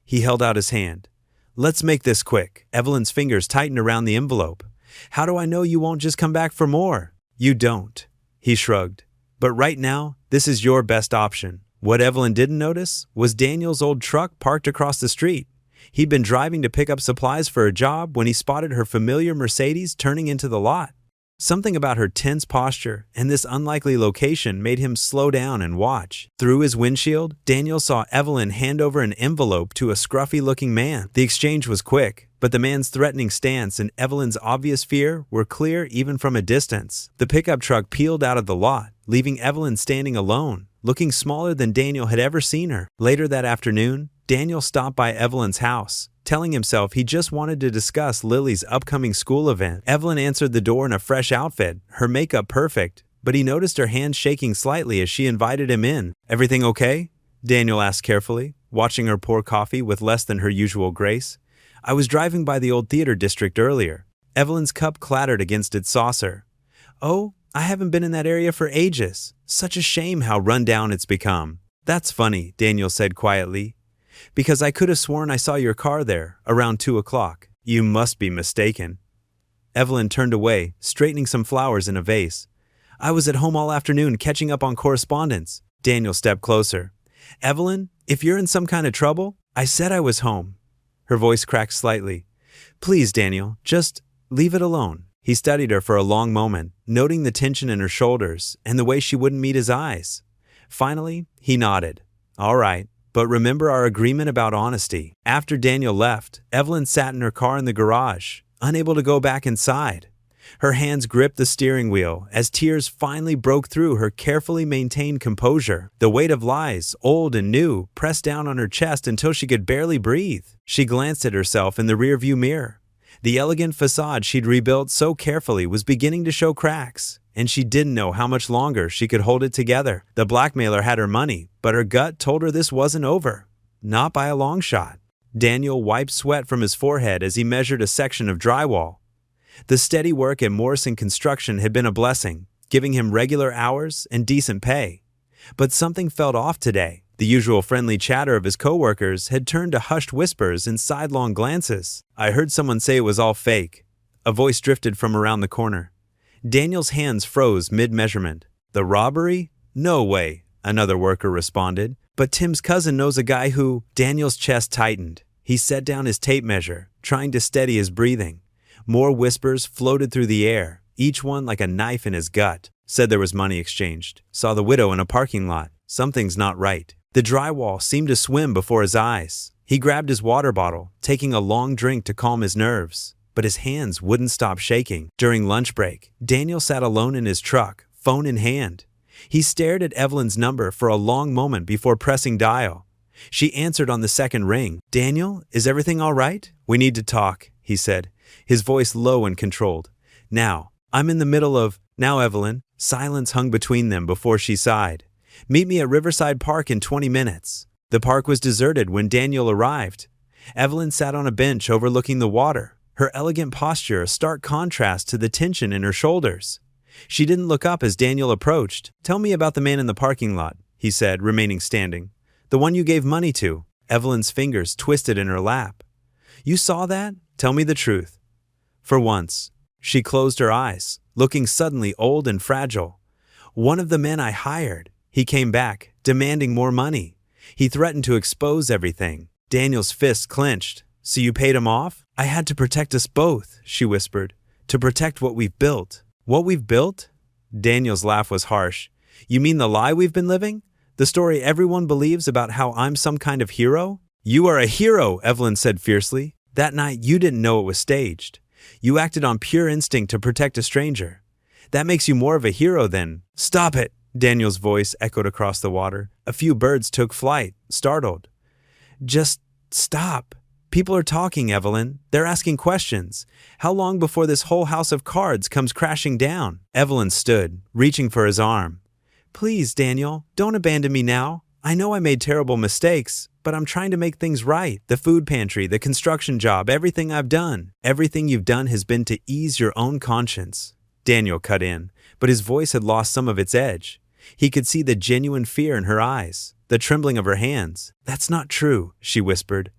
Speaker 1: He held out his hand. Let's make this quick. Evelyn's fingers tightened around the envelope. How do I know you won't just come back for more? You don't. He shrugged. But right now, this is your best option. What Evelyn didn't notice was Daniel's old truck parked across the street. He'd been driving to pick up supplies for a job when he spotted her familiar Mercedes turning into the lot. Something about her tense posture and this unlikely location made him slow down and watch. Through his windshield, Daniel saw Evelyn hand over an envelope to a scruffy-looking man. The exchange was quick, but the man's threatening stance and Evelyn's obvious fear were clear even from a distance. The pickup truck peeled out of the lot, leaving Evelyn standing alone, looking smaller than Daniel had ever seen her. Later that afternoon, Daniel stopped by Evelyn's house, telling himself he just wanted to discuss Lily's upcoming school event. Evelyn answered the door in a fresh outfit, her makeup perfect, but he noticed her hand shaking slightly as she invited him in. Everything okay? Daniel asked carefully, watching her pour coffee with less than her usual grace. I was driving by the old theater district earlier. Evelyn's cup clattered against its saucer. Oh, I haven't been in that area for ages. Such a shame how run down it's become. That's funny, Daniel said quietly, because I could have sworn I saw your car there, around 2 o'clock. You must be mistaken. Evelyn turned away, straightening some flowers in a vase. I was at home all afternoon catching up on correspondence. Daniel stepped closer. Evelyn, if you're in some kind of trouble, I said I was home. Her voice cracked slightly. Please, Daniel, just leave it alone. He studied her for a long moment, noting the tension in her shoulders and the way she wouldn't meet his eyes. Finally, he nodded. All right. But remember our agreement about honesty. After Daniel left, Evelyn sat in her car in the garage, unable to go back inside. Her hands gripped the steering wheel as tears finally broke through her carefully maintained composure. The weight of lies, old and new, pressed down on her chest until she could barely breathe. She glanced at herself in the rearview mirror. The elegant facade she'd rebuilt so carefully was beginning to show cracks, and she didn't know how much longer she could hold it together. The blackmailer had her money, but her gut told her this wasn't over. Not by a long shot. Daniel wiped sweat from his forehead as he measured a section of drywall. The steady work at Morrison Construction had been a blessing, giving him regular hours and decent pay. But something felt off today. The usual friendly chatter of his coworkers had turned to hushed whispers and sidelong glances. "I heard someone say it was all fake." A voice drifted from around the corner. Daniel's hands froze mid-measurement. "The robbery? No way," another worker responded. "But Tim's cousin knows a guy who—" Daniel's chest tightened. He set down his tape measure, trying to steady his breathing. More whispers floated through the air, each one like a knife in his gut. "Said there was money exchanged. Saw the widow in a parking lot. Something's not right." The drywall seemed to swim before his eyes. He grabbed his water bottle, taking a long drink to calm his nerves. But his hands wouldn't stop shaking. During lunch break, Daniel sat alone in his truck, phone in hand. He stared at Evelyn's number for a long moment before pressing dial. She answered on the second ring. "Daniel, is everything all right? We need to talk," he said, his voice low and controlled. "Now, I'm in the middle of—" "Now, Evelyn." Silence hung between them before she sighed. "Meet me at Riverside Park in 20 minutes. The park was deserted when Daniel arrived. Evelyn sat on a bench overlooking the water, her elegant posture a stark contrast to the tension in her shoulders. She didn't look up as Daniel approached. "Tell me about the man in the parking lot," he said, remaining standing. "The one you gave money to." Evelyn's fingers twisted in her lap. "You saw that? Tell me the truth." For once, she closed her eyes, looking suddenly old and fragile. "One of the men I hired. He came back, demanding more money. He threatened to expose everything." Daniel's fists clenched. "So you paid him off?" "I had to protect us both," she whispered. "To protect what we've built." "What we've built?" Daniel's laugh was harsh. "You mean the lie we've been living? The story everyone believes about how I'm some kind of hero?" "You are a hero," Evelyn said fiercely. "That night you didn't know it was staged. You acted on pure instinct to protect a stranger. That makes you more of a hero than—" "Stop it!" Daniel's voice echoed across the water. A few birds took flight, startled. "Just stop. People are talking, Evelyn. They're asking questions. How long before this whole house of cards comes crashing down?" Evelyn stood, reaching for his arm. "Please, Daniel, don't abandon me now. I know I made terrible mistakes, but I'm trying to make things right. The food pantry, the construction job, everything I've done. Everything you've done has been to ease your own conscience." Daniel cut in, but his voice had lost some of its edge. He could see the genuine fear in her eyes, the trembling of her hands. "That's not true," she whispered.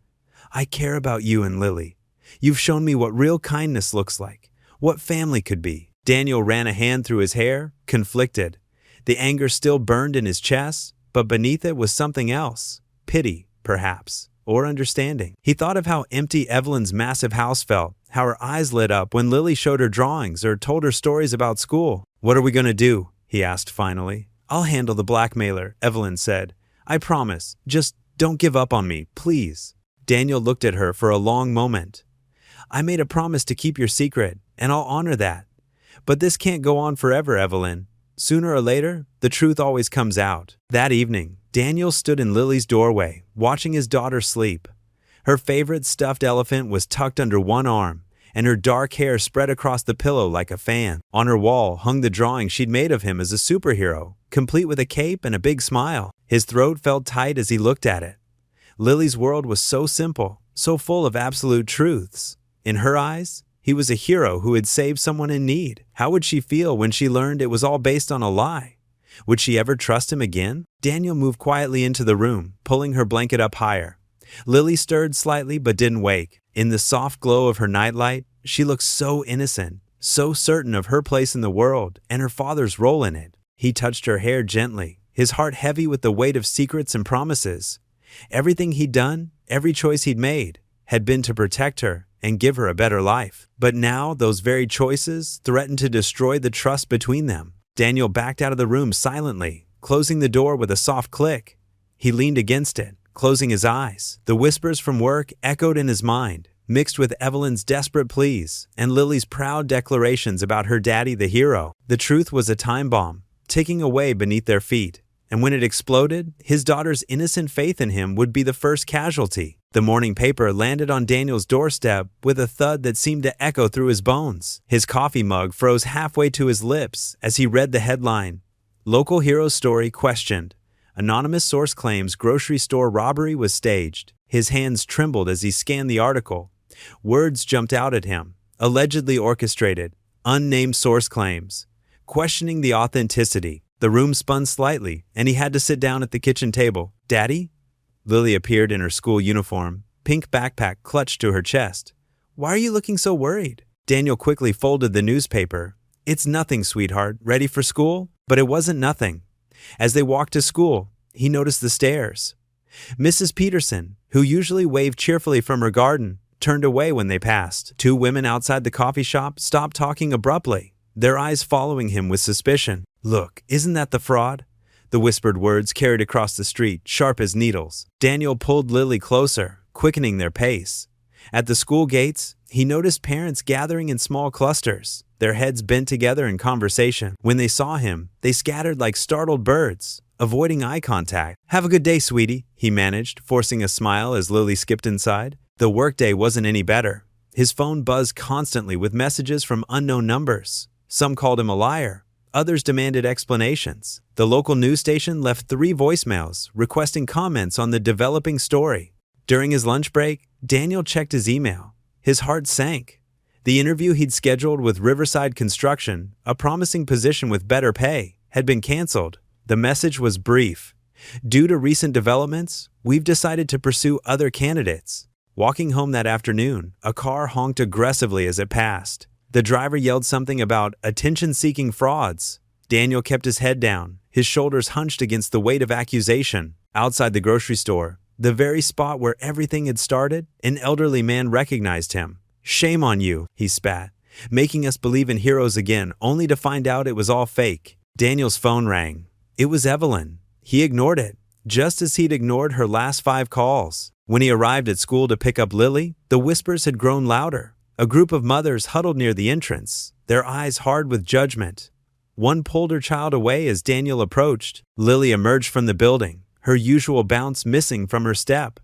Speaker 1: "I care about you and Lily. You've shown me what real kindness looks like, what family could be." Daniel ran a hand through his hair, conflicted. The anger still burned in his chest, but beneath it was something else. Pity, perhaps, or understanding. He thought of how empty Evelyn's massive house felt, how her eyes lit up when Lily showed her drawings or told her stories about school. "What are we going to do?" he asked finally. "I'll handle the blackmailer," Evelyn said. "I promise. Just don't give up on me, please." Daniel looked at her for a long moment. "I made a promise to keep your secret, and I'll honor that. But this can't go on forever, Evelyn. Sooner or later, the truth always comes out." That evening, Daniel stood in Lily's doorway, watching his daughter sleep. Her favorite stuffed elephant was tucked under one arm, and her dark hair spread across the pillow like a fan. On her wall hung the drawing she'd made of him as a superhero, complete with a cape and a big smile. His throat felt tight as he looked at it. Lily's world was so simple, so full of absolute truths. In her eyes, he was a hero who had saved someone in need. How would she feel when she learned it was all based on a lie? Would she ever trust him again? Daniel moved quietly into the room, pulling her blanket up higher. Lily stirred slightly but didn't wake. In the soft glow of her nightlight, she looked so innocent, so certain of her place in the world and her father's role in it. He touched her hair gently, his heart heavy with the weight of secrets and promises. Everything he'd done, every choice he'd made, had been to protect her and give her a better life. But now those very choices threatened to destroy the trust between them. Daniel backed out of the room silently, closing the door with a soft click. He leaned against it, closing his eyes. The whispers from work echoed in his mind, mixed with Evelyn's desperate pleas and Lily's proud declarations about her daddy the hero. The truth was a time bomb, ticking away beneath their feet. And when it exploded, his daughter's innocent faith in him would be the first casualty. The morning paper landed on Daniel's doorstep with a thud that seemed to echo through his bones. His coffee mug froze halfway to his lips as he read the headline, "Local Hero Story Questioned. Anonymous Source Claims Grocery Store Robbery Was Staged." His hands trembled as he scanned the article. Words jumped out at him. Allegedly orchestrated. Unnamed source claims. Questioning the authenticity. The room spun slightly, and he had to sit down at the kitchen table. "Daddy?" Lily appeared in her school uniform, pink backpack clutched to her chest. "Why are you looking so worried?" Daniel quickly folded the newspaper. "It's nothing, sweetheart. Ready for school?" But it wasn't nothing. As they walked to school, he noticed the stares. Mrs. Peterson, who usually waved cheerfully from her garden, turned away when they passed. Two women outside the coffee shop stopped talking abruptly, their eyes following him with suspicion. "Look, isn't that the fraud?" The whispered words carried across the street, sharp as needles. Daniel pulled Lily closer, quickening their pace. At the school gates, he noticed parents gathering in small clusters, their heads bent together in conversation. When they saw him, they scattered like startled birds, avoiding eye contact. "Have a good day, sweetie," he managed, forcing a smile as Lily skipped inside. The workday wasn't any better. His phone buzzed constantly with messages from unknown numbers. Some called him a liar. Others demanded explanations. The local news station left 3 voicemails requesting comments on the developing story. During his lunch break, Daniel checked his email. His heart sank. The interview he'd scheduled with Riverside Construction, a promising position with better pay, had been canceled. The message was brief. "Due to recent developments, we've decided to pursue other candidates." Walking home that afternoon, a car honked aggressively as it passed. The driver yelled something about attention-seeking frauds. Daniel kept his head down, his shoulders hunched against the weight of accusation. Outside the grocery store, the very spot where everything had started, an elderly man recognized him. "Shame on you," he spat, "making us believe in heroes again, only to find out it was all fake." Daniel's phone rang. It was Evelyn. He ignored it, just as he'd ignored her last 5 calls. When he arrived at school to pick up Lily, the whispers had grown louder. A group of mothers huddled near the entrance, their eyes hard with judgment. One pulled her child away as Daniel approached. Lily emerged from the building, her usual bounce missing from her step.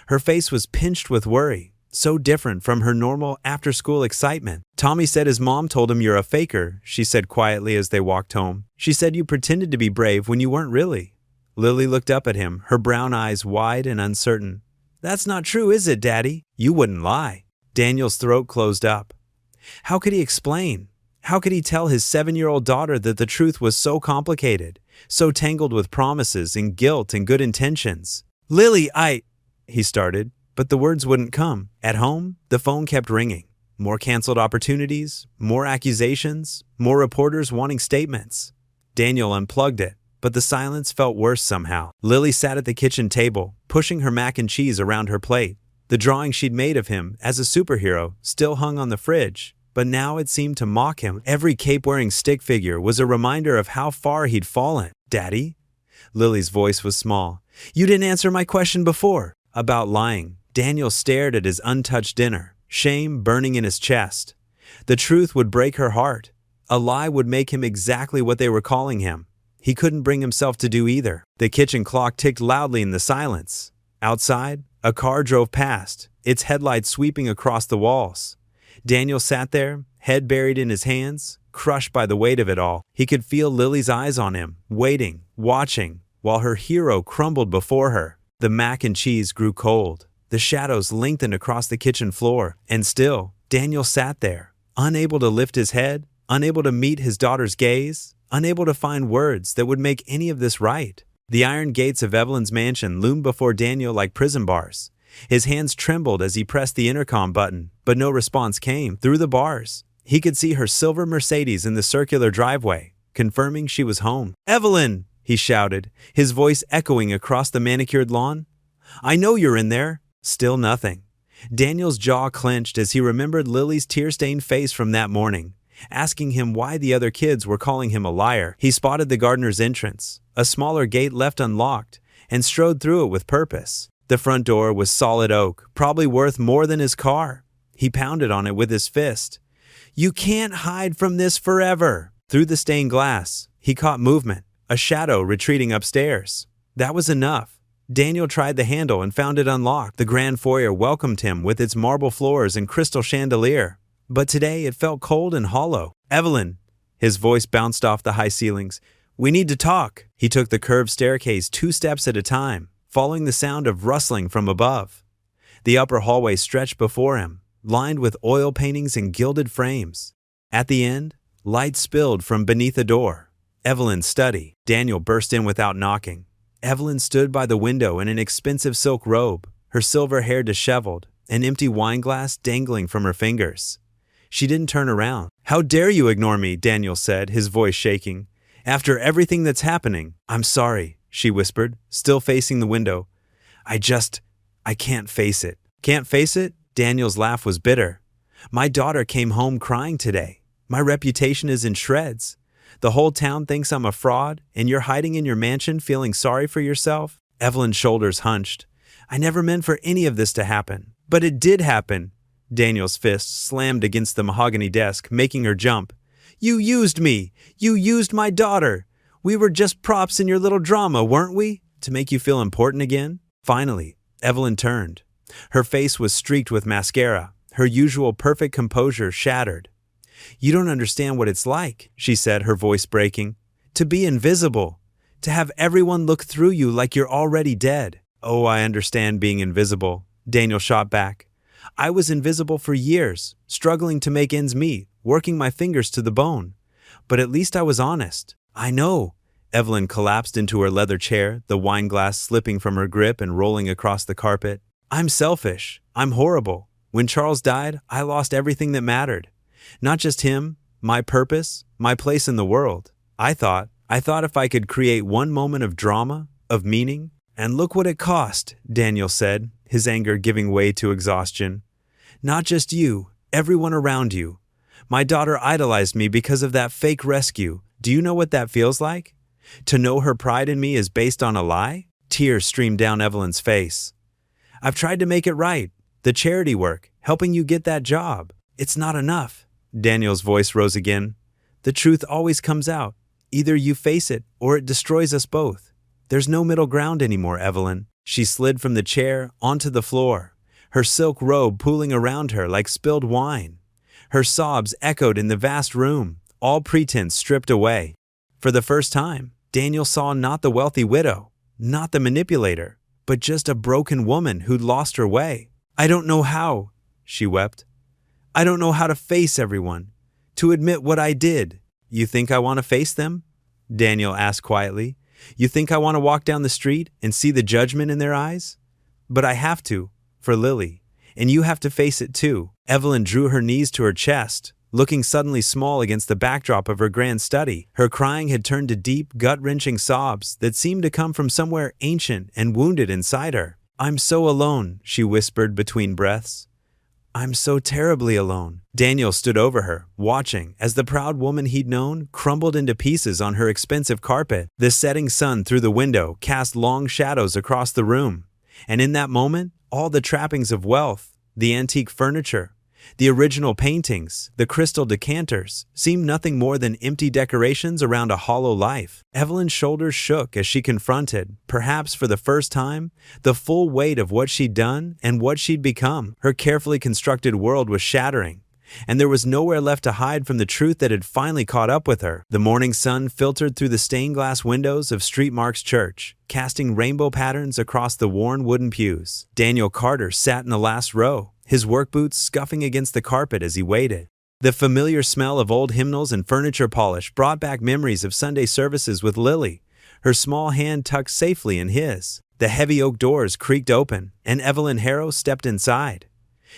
Speaker 1: Her face was pinched with worry, so different from her normal after-school excitement. "Tommy said his mom told him you're a faker," she said quietly as they walked home. "She said you pretended to be brave when you weren't really." Lily looked up at him, her brown eyes wide and uncertain. "That's not true, is it, Daddy? You wouldn't lie." Daniel's throat closed up. How could he explain? How could he tell his 7-year-old daughter that the truth was so complicated, so tangled with promises and guilt and good intentions? "Lily, he started, but the words wouldn't come. At home, the phone kept ringing. More canceled opportunities, more accusations, more reporters wanting statements. Daniel unplugged it, but the silence felt worse somehow. Lily sat at the kitchen table, pushing her mac and cheese around her plate. The drawing she'd made of him as a superhero still hung on the fridge, but now it seemed to mock him. Every cape-wearing stick figure was a reminder of how far he'd fallen. "Daddy?" Lily's voice was small. "You didn't answer my question before." About lying. Daniel stared at his untouched dinner, shame burning in his chest. The truth would break her heart. A lie would make him exactly what they were calling him. He couldn't bring himself to do either. The kitchen clock ticked loudly in the silence. Outside, a car drove past, its headlights sweeping across the walls. Daniel sat there, head buried in his hands, crushed by the weight of it all. He could feel Lily's eyes on him, waiting, watching, while her hero crumbled before her. The mac and cheese grew cold. The shadows lengthened across the kitchen floor, and still, Daniel sat there, unable to lift his head, unable to meet his daughter's gaze, unable to find words that would make any of this right. The iron gates of Evelyn's mansion loomed before Daniel like prison bars. His hands trembled as he pressed the intercom button, but no response came. Through the bars, he could see her silver Mercedes in the circular driveway, confirming she was home. "Evelyn!" he shouted, his voice echoing across the manicured lawn. "I know you're in there." Still nothing. Daniel's jaw clenched as he remembered Lily's tear-stained face from that morning, asking him why the other kids were calling him a liar. He spotted the gardener's entrance, a smaller gate left unlocked, and strode through it with purpose. The front door was solid oak, probably worth more than his car. He pounded on it with his fist. "You can't hide from this forever." Through the stained glass, he caught movement, a shadow retreating upstairs. That was enough. Daniel tried the handle and found it unlocked. The grand foyer welcomed him with its marble floors and crystal chandelier. But today it felt cold and hollow. "Evelyn," his voice bounced off the high ceilings. "We need to talk." He took the curved staircase 2 steps at a time, following the sound of rustling from above. The upper hallway stretched before him, lined with oil paintings and gilded frames. At the end, light spilled from beneath a door. Evelyn's study. Daniel burst in without knocking. Evelyn stood by the window in an expensive silk robe, her silver hair disheveled, an empty wine glass dangling from her fingers. She didn't turn around. "How dare you ignore me?" Daniel said, his voice shaking. "After everything that's happening." "I'm sorry," she whispered, still facing the window. I can't face it." "Can't face it?" Daniel's laugh was bitter. "My daughter came home crying today. My reputation is in shreds. The whole town thinks I'm a fraud, and you're hiding in your mansion feeling sorry for yourself?" Evelyn's shoulders hunched. "I never meant for any of this to happen." "But it did happen." Daniel's fist slammed against the mahogany desk, making her jump. "You used me! You used my daughter! We were just props in your little drama, weren't we? To make you feel important again?" Finally, Evelyn turned. Her face was streaked with mascara, her usual perfect composure shattered. "You don't understand what it's like," she said, her voice breaking. "To be invisible. To have everyone look through you like you're already dead." "Oh, I understand being invisible," Daniel shot back. "I was invisible for years, struggling to make ends meet, working my fingers to the bone. But at least I was honest." "I know." Evelyn collapsed into her leather chair, the wine glass slipping from her grip and rolling across the carpet. "I'm selfish. I'm horrible. When Charles died, I lost everything that mattered. Not just him, my purpose, my place in the world. I thought if I could create one moment of drama, of meaning, and look what it cost," Daniel said, his anger giving way to exhaustion. "Not just you, everyone around you. My daughter idolized me because of that fake rescue. Do you know what that feels like? To know her pride in me is based on a lie?" Tears streamed down Evelyn's face. "I've tried to make it right. The charity work, helping you get that job. It's not enough." Daniel's voice rose again. "The truth always comes out. Either you face it, or it destroys us both. There's no middle ground anymore, Evelyn." She slid from the chair onto the floor, her silk robe pooling around her like spilled wine. Her sobs echoed in the vast room, all pretense stripped away. For the first time, Daniel saw not the wealthy widow, not the manipulator, but just a broken woman who'd lost her way. "I don't know how," she wept. "I don't know how to face everyone, to admit what I did." "You think I want to face them?" Daniel asked quietly. "You think I want to walk down the street and see the judgment in their eyes? But I have to, for Lily, and you have to face it too." Evelyn drew her knees to her chest, looking suddenly small against the backdrop of her grand study. Her crying had turned to deep, gut-wrenching sobs that seemed to come from somewhere ancient and wounded inside her. "I'm so alone," she whispered between breaths. "I'm so terribly alone." Daniel stood over her, watching as the proud woman he'd known crumbled into pieces on her expensive carpet. The setting sun through the window cast long shadows across the room, and in that moment, all the trappings of wealth, the antique furniture, the original paintings, the crystal decanters, seemed nothing more than empty decorations around a hollow life. Evelyn's shoulders shook as she confronted, perhaps for the first time, the full weight of what she'd done and what she'd become. Her carefully constructed world was shattering, and there was nowhere left to hide from the truth that had finally caught up with her. The morning sun filtered through the stained glass windows of St. Mark's Church, casting rainbow patterns across the worn wooden pews. Daniel Carter sat in the last row, his work boots scuffing against the carpet as he waited. The familiar smell of old hymnals and furniture polish brought back memories of Sunday services with Lily, her small hand tucked safely in his. The heavy oak doors creaked open, and Evelyn Harrow stepped inside.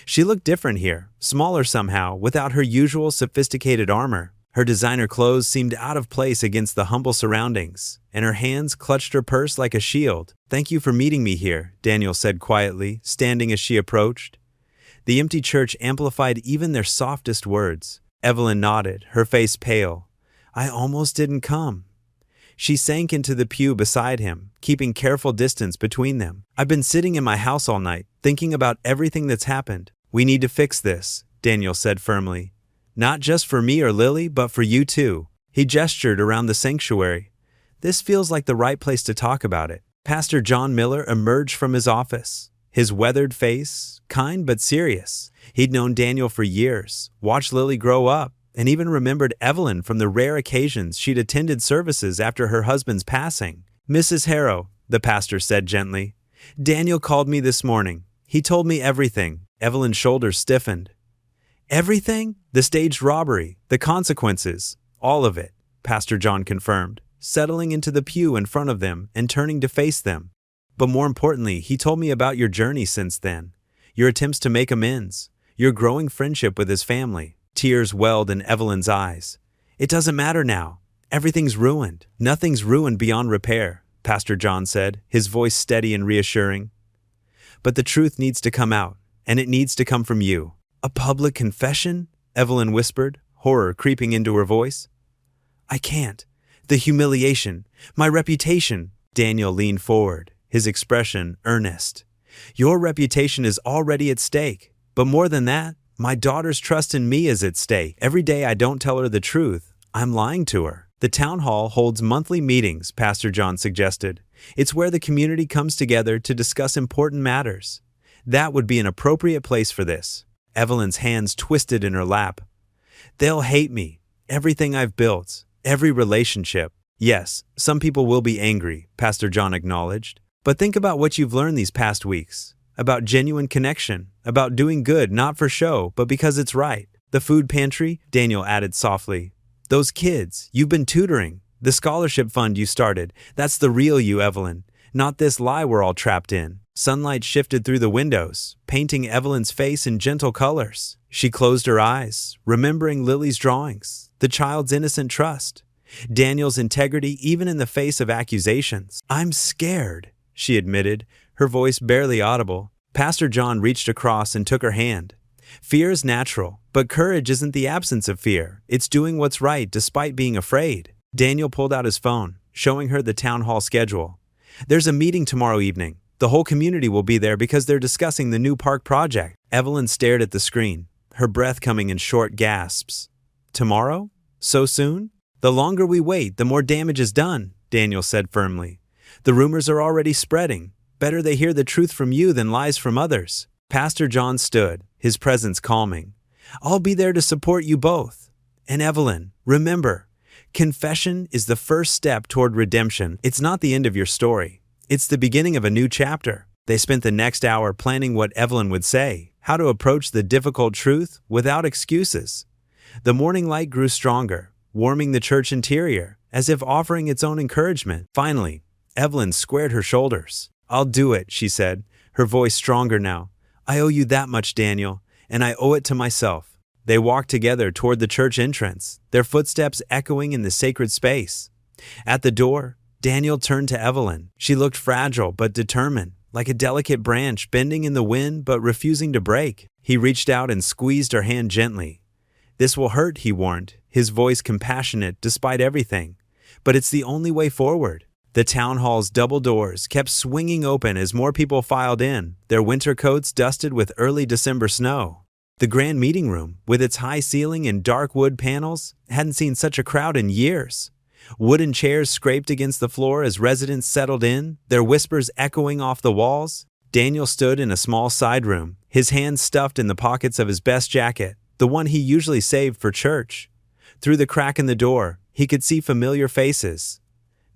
Speaker 1: She looked different here, smaller somehow, without her usual sophisticated armor. Her designer clothes seemed out of place against the humble surroundings, and her hands clutched her purse like a shield. "Thank you for meeting me here," Daniel said quietly, standing as she approached. The empty church amplified even their softest words. Evelyn nodded, her face pale. "I almost didn't come." She sank into the pew beside him, keeping careful distance between them. "I've been sitting in my house all night, thinking about everything that's happened. We need to fix this," Daniel said firmly. "Not just for me or Lily, but for you too." He gestured around the sanctuary. This feels like the right place to talk about it. Pastor John Miller emerged from his office, his weathered face, kind but serious. He'd known Daniel for years, watched Lily grow up, and even remembered Evelyn from the rare occasions she'd attended services after her husband's passing. "Mrs. Harrow," the pastor said gently, "Daniel called me this morning. He told me everything." Evelyn's shoulders stiffened. "Everything? The staged robbery, the consequences, all of it," Pastor John confirmed, settling into the pew in front of them and turning to face them. "But more importantly, he told me about your journey since then, your attempts to make amends, your growing friendship with his family." Tears welled in Evelyn's eyes. "It doesn't matter now. Everything's ruined." "Nothing's ruined beyond repair," Pastor John said, his voice steady and reassuring. "But the truth needs to come out, and it needs to come from you." "A public confession?" Evelyn whispered, horror creeping into her voice. "I can't. The humiliation, my reputation." Daniel leaned forward, his expression earnest. "Your reputation is already at stake, but more than that, my daughter's trust in me is at stake. Every day I don't tell her the truth, I'm lying to her." "The town hall holds monthly meetings," Pastor John suggested. "It's where the community comes together to discuss important matters. That would be an appropriate place for this." Evelyn's hands twisted in her lap. "They'll hate me, everything I've built, every relationship." "Yes, some people will be angry," Pastor John acknowledged. "But think about what you've learned these past weeks. About genuine connection, about doing good not for show, but because it's right. The food pantry," Daniel added softly. "Those kids you've been tutoring, the scholarship fund you started, that's the real you, Evelyn, not this lie we're all trapped in." Sunlight shifted through the windows, painting Evelyn's face in gentle colors. She closed her eyes, remembering Lily's drawings, the child's innocent trust, Daniel's integrity even in the face of accusations. "I'm scared," she admitted, her voice barely audible. Pastor John reached across and took her hand. "Fear is natural, but courage isn't the absence of fear. It's doing what's right despite being afraid." Daniel pulled out his phone, showing her the town hall schedule. "There's a meeting tomorrow evening. The whole community will be there because they're discussing the new park project." Evelyn stared at the screen, her breath coming in short gasps. "Tomorrow? So soon?" "The longer we wait, the more damage is done," Daniel said firmly. "The rumors are already spreading. Better they hear the truth from you than lies from others." Pastor John stood, his presence calming. "I'll be there to support you both. And Evelyn, remember, confession is the first step toward redemption. It's not the end of your story. It's the beginning of a new chapter." They spent the next hour planning what Evelyn would say, how to approach the difficult truth without excuses. The morning light grew stronger, warming the church interior, as if offering its own encouragement. Finally, Evelyn squared her shoulders. "I'll do it," she said, her voice stronger now. "I owe you that much, Daniel, and I owe it to myself." They walked together toward the church entrance, their footsteps echoing in the sacred space. At the door, Daniel turned to Evelyn. She looked fragile but determined, like a delicate branch bending in the wind but refusing to break. He reached out and squeezed her hand gently. "This will hurt," he warned, his voice compassionate despite everything. "But it's the only way forward." The town hall's double doors kept swinging open as more people filed in, their winter coats dusted with early December snow. The grand meeting room, with its high ceiling and dark wood panels, hadn't seen such a crowd in years. Wooden chairs scraped against the floor as residents settled in, their whispers echoing off the walls. Daniel stood in a small side room, his hands stuffed in the pockets of his best jacket, the one he usually saved for church. Through the crack in the door, he could see familiar faces.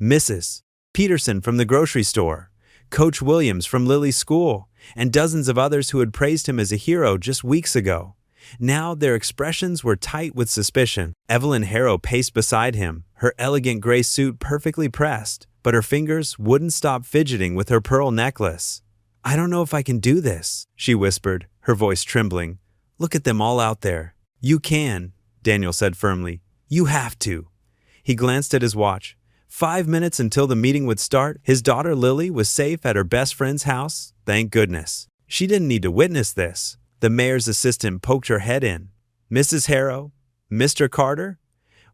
Speaker 1: Mrs. Peterson from the grocery store, Coach Williams from Lily's school, and dozens of others who had praised him as a hero just weeks ago. Now their expressions were tight with suspicion. Evelyn Harrow paced beside him, her elegant gray suit perfectly pressed, but her fingers wouldn't stop fidgeting with her pearl necklace. "I don't know if I can do this," she whispered, her voice trembling. "Look at them all out there." "You can," Daniel said firmly. "You have to." He glanced at his watch. 5 minutes until the meeting would start. His daughter Lily was safe at her best friend's house, thank goodness. She didn't need to witness this. The mayor's assistant poked her head in. "Mrs. Harrow, Mr. Carter,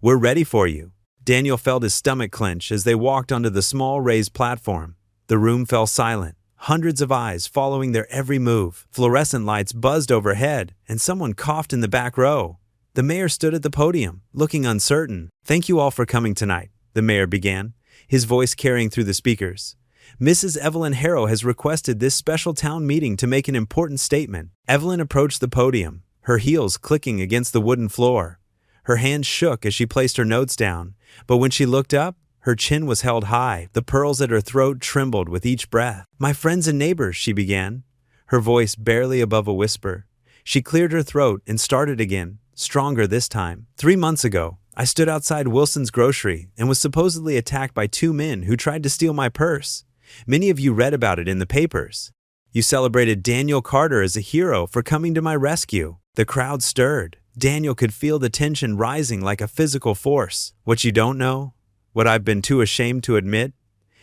Speaker 1: we're ready for you." Daniel felt his stomach clench as they walked onto the small raised platform. The room fell silent, hundreds of eyes following their every move. Fluorescent lights buzzed overhead, and someone coughed in the back row. The mayor stood at the podium, looking uncertain. "Thank you all for coming tonight," the mayor began. his voice carrying through the speakers. Mrs. Evelyn Harrow has requested this special town meeting to make an important statement. Evelyn approached the podium, her heels clicking against the wooden floor. Her hands shook as she placed her notes down, but when she looked up, her chin was held high. The pearls at her throat trembled with each breath. "My friends and neighbors," she began, her voice barely above a whisper. She cleared her throat and started again, stronger this time. 3 months ago, I stood outside Wilson's grocery and was supposedly attacked by 2 men who tried to steal my purse. Many of you read about it in the papers. You celebrated Daniel Carter as a hero for coming to my rescue. The crowd stirred. Daniel could feel the tension rising like a physical force. What you don't know, what I've been too ashamed to admit,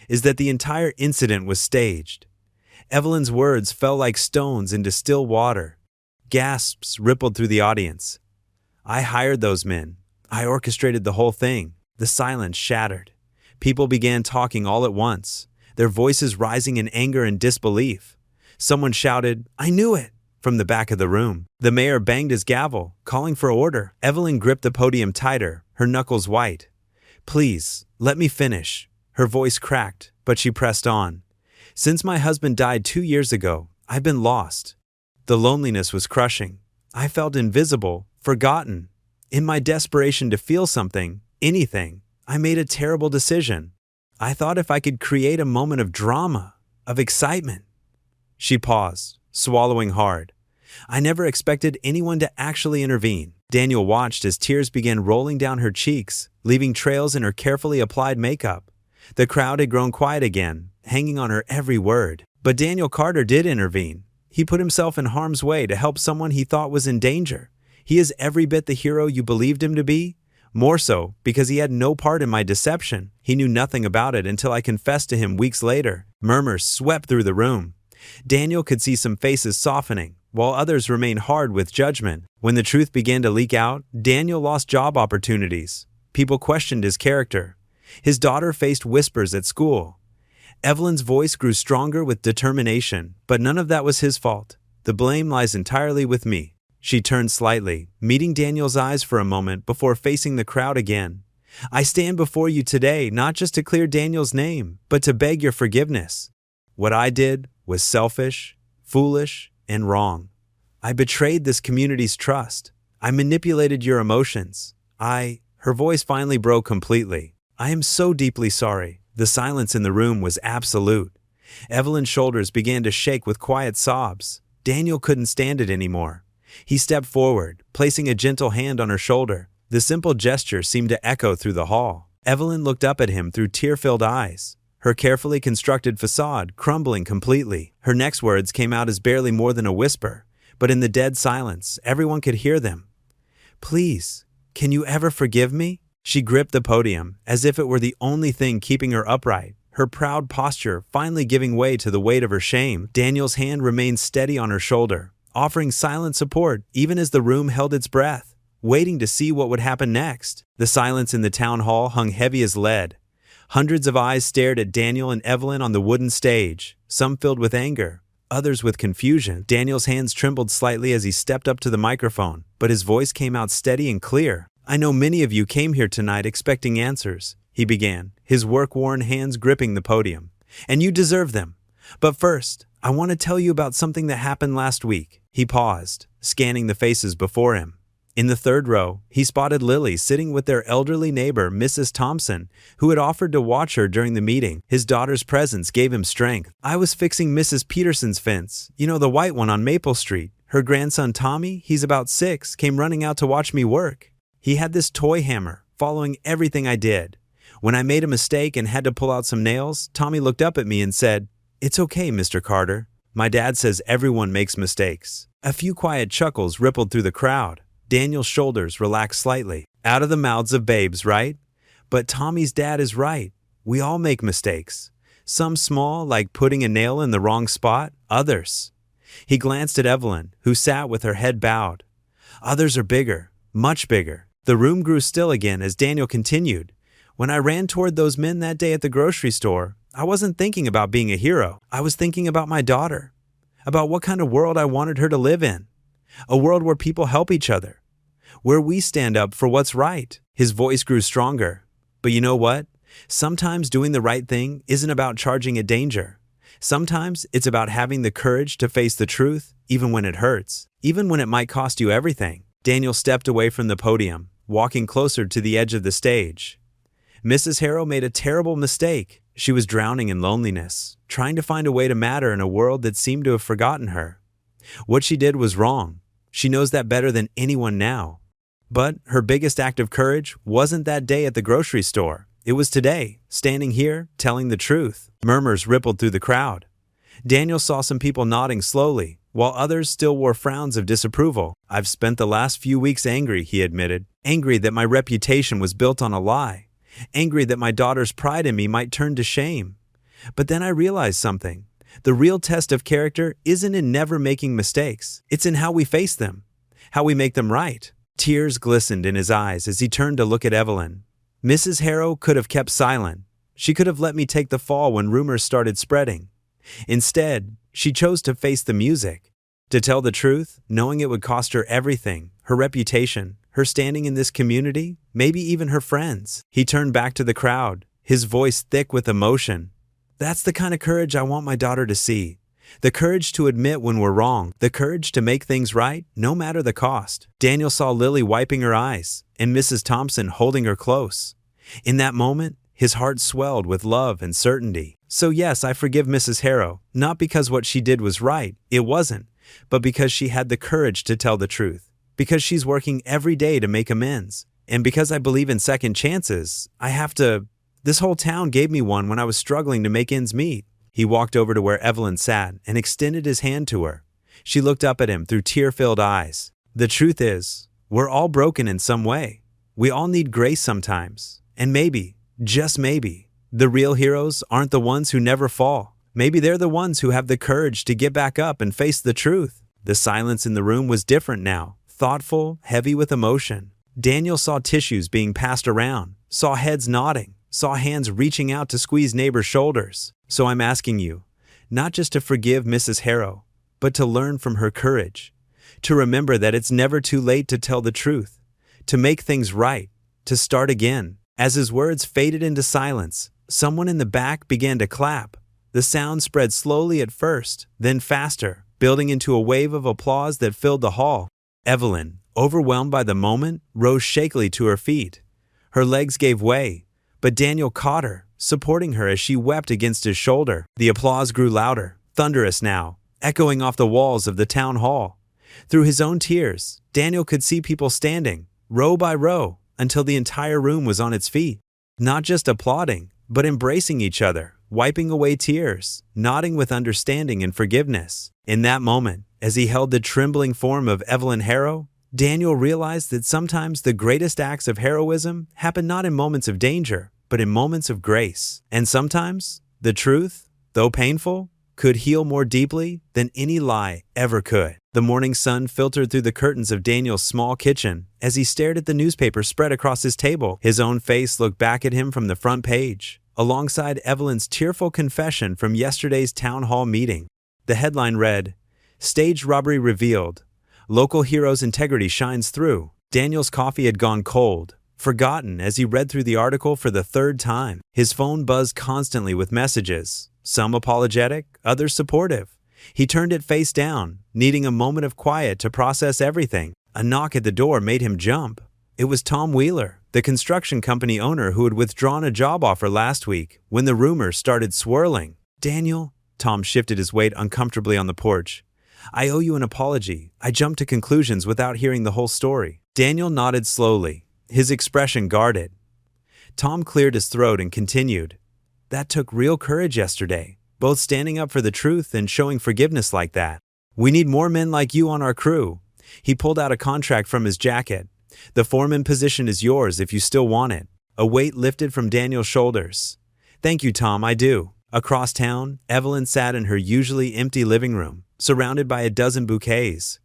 Speaker 1: is that the entire incident was staged. Evelyn's words fell like stones into still water. Gasps rippled through the audience. I hired those men. I orchestrated the whole thing. The silence shattered. People began talking all at once, their voices rising in anger and disbelief. Someone shouted, "I knew it!" from the back of the room. The mayor banged his gavel, calling for order. Evelyn gripped the podium tighter, her knuckles white. "Please, let me finish." Her voice cracked, but she pressed on. "Since my husband died 2 years ago, I've been lost. The loneliness was crushing. I felt invisible, forgotten. In my desperation to feel something, anything, I made a terrible decision. I thought if I could create a moment of drama, of excitement." She paused, swallowing hard. "I never expected anyone to actually intervene." Daniel watched as tears began rolling down her cheeks, leaving trails in her carefully applied makeup. The crowd had grown quiet again, hanging on her every word. But Daniel Carter did intervene. He put himself in harm's way to help someone he thought was in danger. He is every bit the hero you believed him to be. More so, because he had no part in my deception. He knew nothing about it until I confessed to him weeks later. Murmurs swept through the room. Daniel could see some faces softening, while others remained hard with judgment. When the truth began to leak out, Daniel lost job opportunities. People questioned his character. His daughter faced whispers at school. Evelyn's voice grew stronger with determination, but none of that was his fault. "The blame lies entirely with me." She turned slightly, meeting Daniel's eyes for a moment before facing the crowd again. "I stand before you today not just to clear Daniel's name, but to beg your forgiveness. What I did was selfish, foolish, and wrong. I betrayed this community's trust. I manipulated your emotions. Her voice finally broke completely. "I am so deeply sorry." The silence in the room was absolute. Evelyn's shoulders began to shake with quiet sobs. Daniel couldn't stand it anymore. He stepped forward, placing a gentle hand on her shoulder. The simple gesture seemed to echo through the hall. Evelyn looked up at him through tear-filled eyes, her carefully constructed facade crumbling completely. Her next words came out as barely more than a whisper, but in the dead silence, everyone could hear them. "Please, can you ever forgive me?" She gripped the podium, as if it were the only thing keeping her upright, her proud posture finally giving way to the weight of her shame. Daniel's hand remained steady on her shoulder, offering silent support even as the room held its breath, waiting to see what would happen next. The silence in the town hall hung heavy as lead. Hundreds of eyes stared at Daniel and Evelyn on the wooden stage, some filled with anger, others with confusion. Daniel's hands trembled slightly as he stepped up to the microphone, but his voice came out steady and clear. "I know many of you came here tonight expecting answers," he began, his work-worn hands gripping the podium. "And you deserve them. But first, I want to tell you about something that happened last week." He paused, scanning the faces before him. In the third row, he spotted Lily sitting with their elderly neighbor, Mrs. Thompson, who had offered to watch her during the meeting. His daughter's presence gave him strength. "I was fixing Mrs. Peterson's fence, the white one on Maple Street. Her grandson Tommy, he's about 6, came running out to watch me work. He had this toy hammer, following everything I did. When I made a mistake and had to pull out some nails, Tommy looked up at me and said, 'It's okay, Mr. Carter. My dad says everyone makes mistakes.'" A few quiet chuckles rippled through the crowd. Daniel's shoulders relaxed slightly. "Out of the mouths of babes, right? But Tommy's dad is right. We all make mistakes. Some small, like putting a nail in the wrong spot. Others." He glanced at Evelyn, who sat with her head bowed. "Others are bigger, much bigger." The room grew still again as Daniel continued. "When I ran toward those men that day at the grocery store, I wasn't thinking about being a hero. I was thinking about my daughter, about what kind of world I wanted her to live in. A world where people help each other, where we stand up for what's right." His voice grew stronger. "But you know what? Sometimes doing the right thing isn't about charging at danger. Sometimes it's about having the courage to face the truth, even when it hurts, even when it might cost you everything. Daniel stepped away from the podium, walking closer to the edge of the stage. Mrs. Harrow made a terrible mistake. She was drowning in loneliness, trying to find a way to matter in a world that seemed to have forgotten her. What she did was wrong. She knows that better than anyone now. But her biggest act of courage wasn't that day at the grocery store. It was today, standing here, telling the truth. Murmurs rippled through the crowd. Daniel saw some people nodding slowly, while others still wore frowns of disapproval. "I've spent the last few weeks angry," he admitted. "Angry that my reputation was built on a lie. Angry that my daughter's pride in me might turn to shame. But then I realized something. The real test of character isn't in never making mistakes. It's in how we face them, how we make them right." Tears glistened in his eyes as he turned to look at Evelyn. Mrs. Harrow could have kept silent. She could have let me take the fall when rumors started spreading. Instead, she chose to face the music, to tell the truth, knowing it would cost her everything, her reputation, her standing in this community, maybe even her friends. He turned back to the crowd, his voice thick with emotion. "That's the kind of courage I want my daughter to see. The courage to admit when we're wrong, the courage to make things right, no matter the cost." Daniel saw Lily wiping her eyes, and Mrs. Thompson holding her close. In that moment, his heart swelled with love and certainty. So yes, I forgive Mrs. Harrow, not because what she did was right, it wasn't, but because she had the courage to tell the truth, because she's working every day to make amends, and because I believe in second chances. This whole town gave me one when I was struggling to make ends meet. He walked over to where Evelyn sat and extended his hand to her. She looked up at him through tear-filled eyes. "The truth is, we're all broken in some way. We all need grace sometimes. And maybe, just maybe, the real heroes aren't the ones who never fall. Maybe they're the ones who have the courage to get back up and face the truth." The silence in the room was different now, thoughtful, heavy with emotion. Daniel saw tissues being passed around, saw heads nodding, saw hands reaching out to squeeze neighbors' shoulders. "So I'm asking you, not just to forgive Mrs. Harrow, but to learn from her courage, to remember that it's never too late to tell the truth, to make things right, to start again." As his words faded into silence, someone in the back began to clap. The sound spread slowly at first, then faster, building into a wave of applause that filled the hall. Evelyn, overwhelmed by the moment, rose shakily to her feet. Her legs gave way, but Daniel caught her, supporting her as she wept against his shoulder. The applause grew louder, thunderous now, echoing off the walls of the town hall. Through his own tears, Daniel could see people standing, row by row, until the entire room was on its feet, not just applauding, but embracing each other, wiping away tears, nodding with understanding and forgiveness. In that moment, as he held the trembling form of Evelyn Harrow, Daniel realized that sometimes the greatest acts of heroism happen not in moments of danger, but in moments of grace. And sometimes, the truth, though painful, could heal more deeply than any lie ever could. The morning sun filtered through the curtains of Daniel's small kitchen as he stared at the newspaper spread across his table. His own face looked back at him from the front page, alongside Evelyn's tearful confession from yesterday's town hall meeting. The headline read, "Staged Robbery Revealed. Local Hero's Integrity Shines Through." Daniel's coffee had gone cold, forgotten as he read through the article for the third time. His phone buzzed constantly with messages, some apologetic, others supportive. He turned it face down, needing a moment of quiet to process everything. A knock at the door made him jump. It was Tom Wheeler, the construction company owner who had withdrawn a job offer last week when the rumors started swirling. "Daniel," Tom shifted his weight uncomfortably on the porch. "I owe you an apology. I jumped to conclusions without hearing the whole story." Daniel nodded slowly, his expression guarded. Tom cleared his throat and continued, "That took real courage yesterday, both standing up for the truth and showing forgiveness like that. We need more men like you on our crew." He pulled out a contract from his jacket. "The foreman position is yours if you still want it." A weight lifted from Daniel's shoulders. "Thank you, Tom, I do." Across town, Evelyn sat in her usually empty living room, surrounded by a dozen bouquets.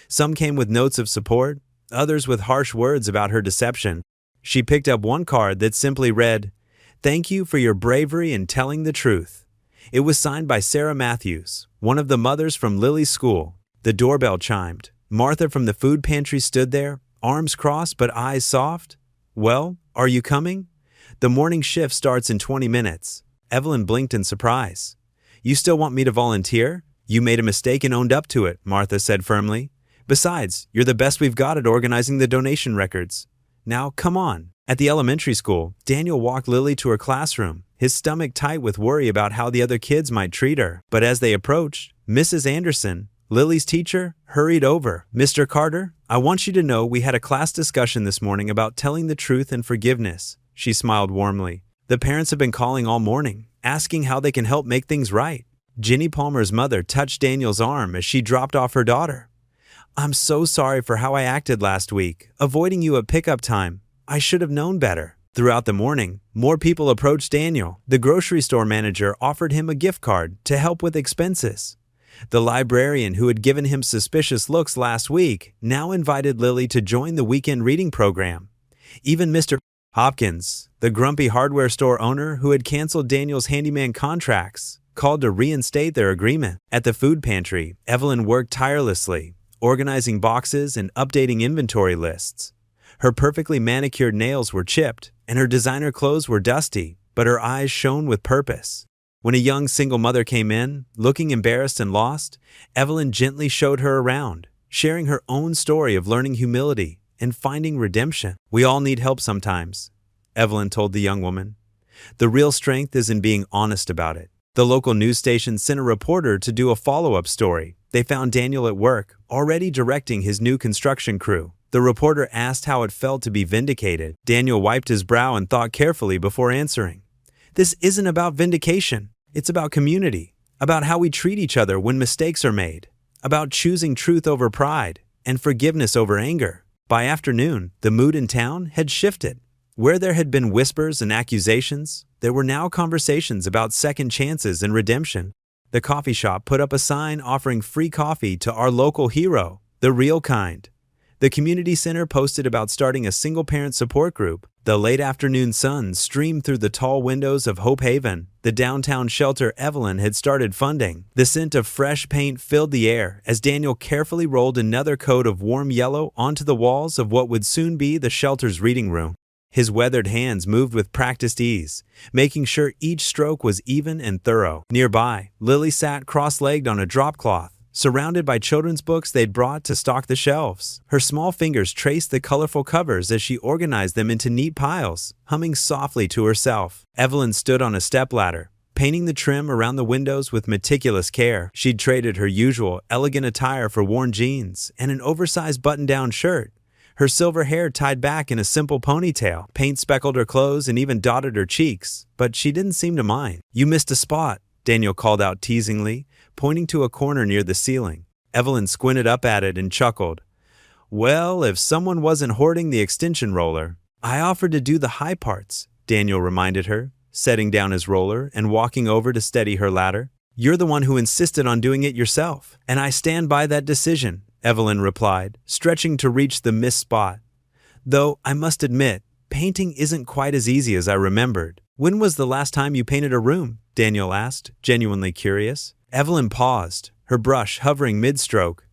Speaker 1: Some came with notes of support, others with harsh words about her deception. She picked up one card that simply read, "Thank you for your bravery in telling the truth." It was signed by Sarah Matthews, one of the mothers from Lily's school. The doorbell chimed. Martha from the food pantry stood there, arms crossed but eyes soft. "Well, are you coming?" The morning shift starts in 20 minutes. Evelyn blinked in surprise. You still want me to volunteer? You made a mistake and owned up to it, Martha said firmly. Besides, you're the best we've got at organizing the donation records. Now, come on. At the elementary school, Daniel walked Lily to her classroom, his stomach tight with worry about how the other kids might treat her. But as they approached, Mrs. Anderson, Lily's teacher, hurried over. Mr. Carter, I want you to know we had a class discussion this morning about telling the truth and forgiveness. She smiled warmly. The parents have been calling all morning, asking how they can help make things right. Ginny Palmer's mother touched Daniel's arm as she dropped off her daughter. I'm so sorry for how I acted last week, avoiding you at pickup time. I should have known better. Throughout the morning, more people approached Daniel. The grocery store manager offered him a gift card to help with expenses. The librarian who had given him suspicious looks last week now invited Lily to join the weekend reading program. Even Mr. Hopkins, the grumpy hardware store owner who had canceled Daniel's handyman contracts, called to reinstate their agreement. At the food pantry, Evelyn worked tirelessly, organizing boxes and updating inventory lists. Her perfectly manicured nails were chipped, and her designer clothes were dusty, but her eyes shone with purpose. When a young single mother came in, looking embarrassed and lost, Evelyn gently showed her around, sharing her own story of learning humility and finding redemption. We all need help sometimes, Evelyn told the young woman. The real strength is in being honest about it. The local news station sent a reporter to do a follow-up story. They found Daniel at work, already directing his new construction crew. The reporter asked how it felt to be vindicated. Daniel wiped his brow and thought carefully before answering. This isn't about vindication. It's about community, about how we treat each other when mistakes are made, about choosing truth over pride and forgiveness over anger. By afternoon, the mood in town had shifted. Where there had been whispers and accusations, there were now conversations about second chances and redemption. The coffee shop put up a sign offering free coffee to our local hero, the real kind. The community center posted about starting a single-parent support group. The late afternoon sun streamed through the tall windows of Hope Haven, the downtown shelter Evelyn had started funding. The scent of fresh paint filled the air as Daniel carefully rolled another coat of warm yellow onto the walls of what would soon be the shelter's reading room. His weathered hands moved with practiced ease, making sure each stroke was even and thorough. Nearby, Lily sat cross-legged on a drop cloth, surrounded by children's books they'd brought to stock the shelves. Her small fingers traced the colorful covers as she organized them into neat piles, humming softly to herself. Evelyn stood on a stepladder, painting the trim around the windows with meticulous care. She'd traded her usual elegant attire for worn jeans and an oversized button-down shirt. Her silver hair tied back in a simple ponytail. Paint speckled her clothes and even dotted her cheeks, but she didn't seem to mind. You missed a spot, Daniel called out teasingly, pointing to a corner near the ceiling. Evelyn squinted up at it and chuckled. Well, if someone wasn't hoarding the extension roller. I offered to do the high parts, Daniel reminded her, setting down his roller and walking over to steady her ladder. You're the one who insisted on doing it yourself, and I stand by that decision, Evelyn replied, stretching to reach the missed spot. Though, I must admit, painting isn't quite as easy as I remembered. When was the last time you painted a room? Daniel asked, genuinely curious. Evelyn paused, her brush hovering mid-stroke.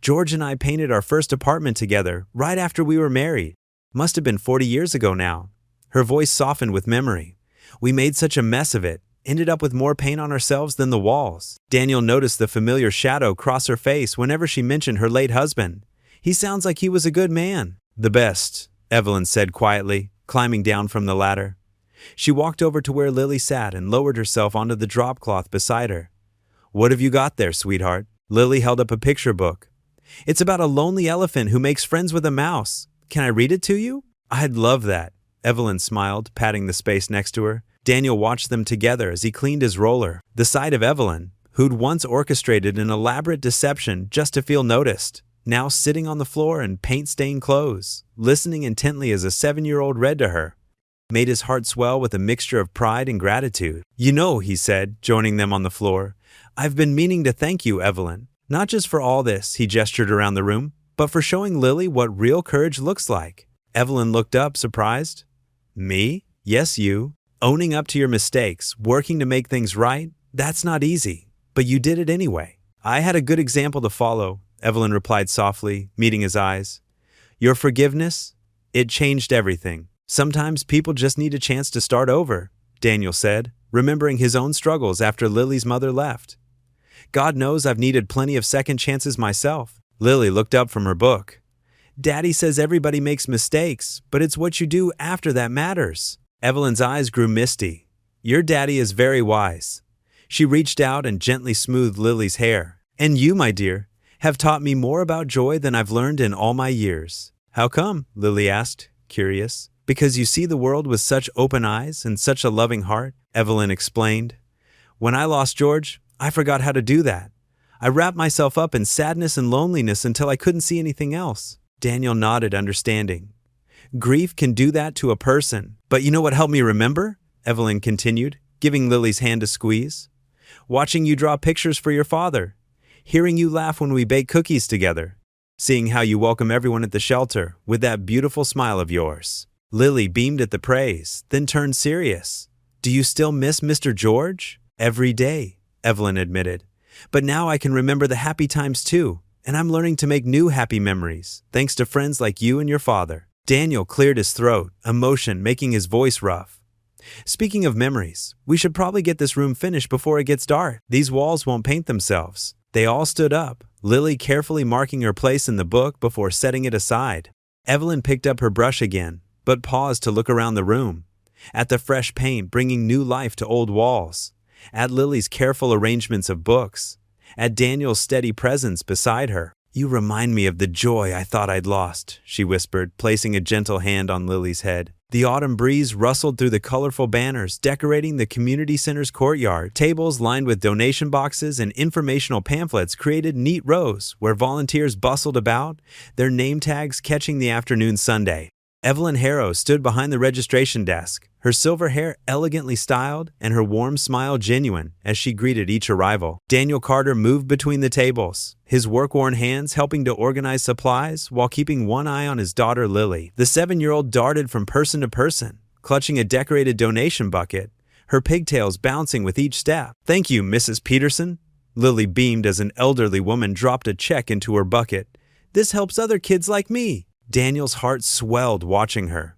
Speaker 1: George and I painted our first apartment together right after we were married. Must have been 40 years ago now. Her voice softened with memory. We made such a mess of it, ended up with more paint on ourselves than the walls. Daniel noticed the familiar shadow cross her face whenever she mentioned her late husband. He sounds like he was a good man. The best, Evelyn said quietly, climbing down from the ladder. She walked over to where Lily sat and lowered herself onto the drop cloth beside her. What have you got there, sweetheart? Lily held up a picture book. It's about a lonely elephant who makes friends with a mouse. Can I read it to you? I'd love that. Evelyn smiled, patting the space next to her. Daniel watched them together as he cleaned his roller. The sight of Evelyn, who'd once orchestrated an elaborate deception just to feel noticed, now sitting on the floor in paint-stained clothes, listening intently as a 7-year-old read to her, made his heart swell with a mixture of pride and gratitude. You know, he said, joining them on the floor, I've been meaning to thank you, Evelyn. Not just for all this, he gestured around the room, but for showing Lily what real courage looks like. Evelyn looked up, surprised. Me? Yes, you. Owning up to your mistakes, working to make things right, that's not easy. But you did it anyway. I had a good example to follow, Evelyn replied softly, meeting his eyes. Your forgiveness? It changed everything. Sometimes people just need a chance to start over, Daniel said, remembering his own struggles after Lily's mother left. God knows I've needed plenty of second chances myself. Lily looked up from her book. Daddy says everybody makes mistakes, but it's what you do after that matters. Evelyn's eyes grew misty. Your daddy is very wise. She reached out and gently smoothed Lily's hair. And you, my dear, have taught me more about joy than I've learned in all my years. How come? Lily asked, curious. Because you see the world with such open eyes and such a loving heart, Evelyn explained. When I lost George, I forgot how to do that. I wrapped myself up in sadness and loneliness until I couldn't see anything else. Daniel nodded, understanding. Grief can do that to a person. But you know what helped me remember? Evelyn continued, giving Lily's hand a squeeze. Watching you draw pictures for your father. Hearing you laugh when we bake cookies together. Seeing how you welcome everyone at the shelter with that beautiful smile of yours. Lily beamed at the praise, then turned serious. Do you still miss Mr. George? Every day, Evelyn admitted. But now I can remember the happy times too, and I'm learning to make new happy memories, thanks to friends like you and your father. Daniel cleared his throat, emotion making his voice rough. Speaking of memories, we should probably get this room finished before it gets dark. These walls won't paint themselves. They all stood up, Lily carefully marking her place in the book before setting it aside. Evelyn picked up her brush again, but paused to look around the room, at the fresh paint bringing new life to old walls, at Lily's careful arrangements of books, at Daniel's steady presence beside her. You remind me of the joy I thought I'd lost, she whispered, placing a gentle hand on Lily's head. The autumn breeze rustled through the colorful banners decorating the community center's courtyard. Tables lined with donation boxes and informational pamphlets created neat rows where volunteers bustled about, their name tags catching the afternoon sunday. Evelyn Harrow stood behind the registration desk, her silver hair elegantly styled and her warm smile genuine as she greeted each arrival. Daniel Carter moved between the tables, his work-worn hands helping to organize supplies while keeping one eye on his daughter Lily. The 7-year-old darted from person to person, clutching a decorated donation bucket, her pigtails bouncing with each step. Thank you, Mrs. Peterson. Lily beamed as an elderly woman dropped a check into her bucket. This helps other kids like me. Daniel's heart swelled watching her.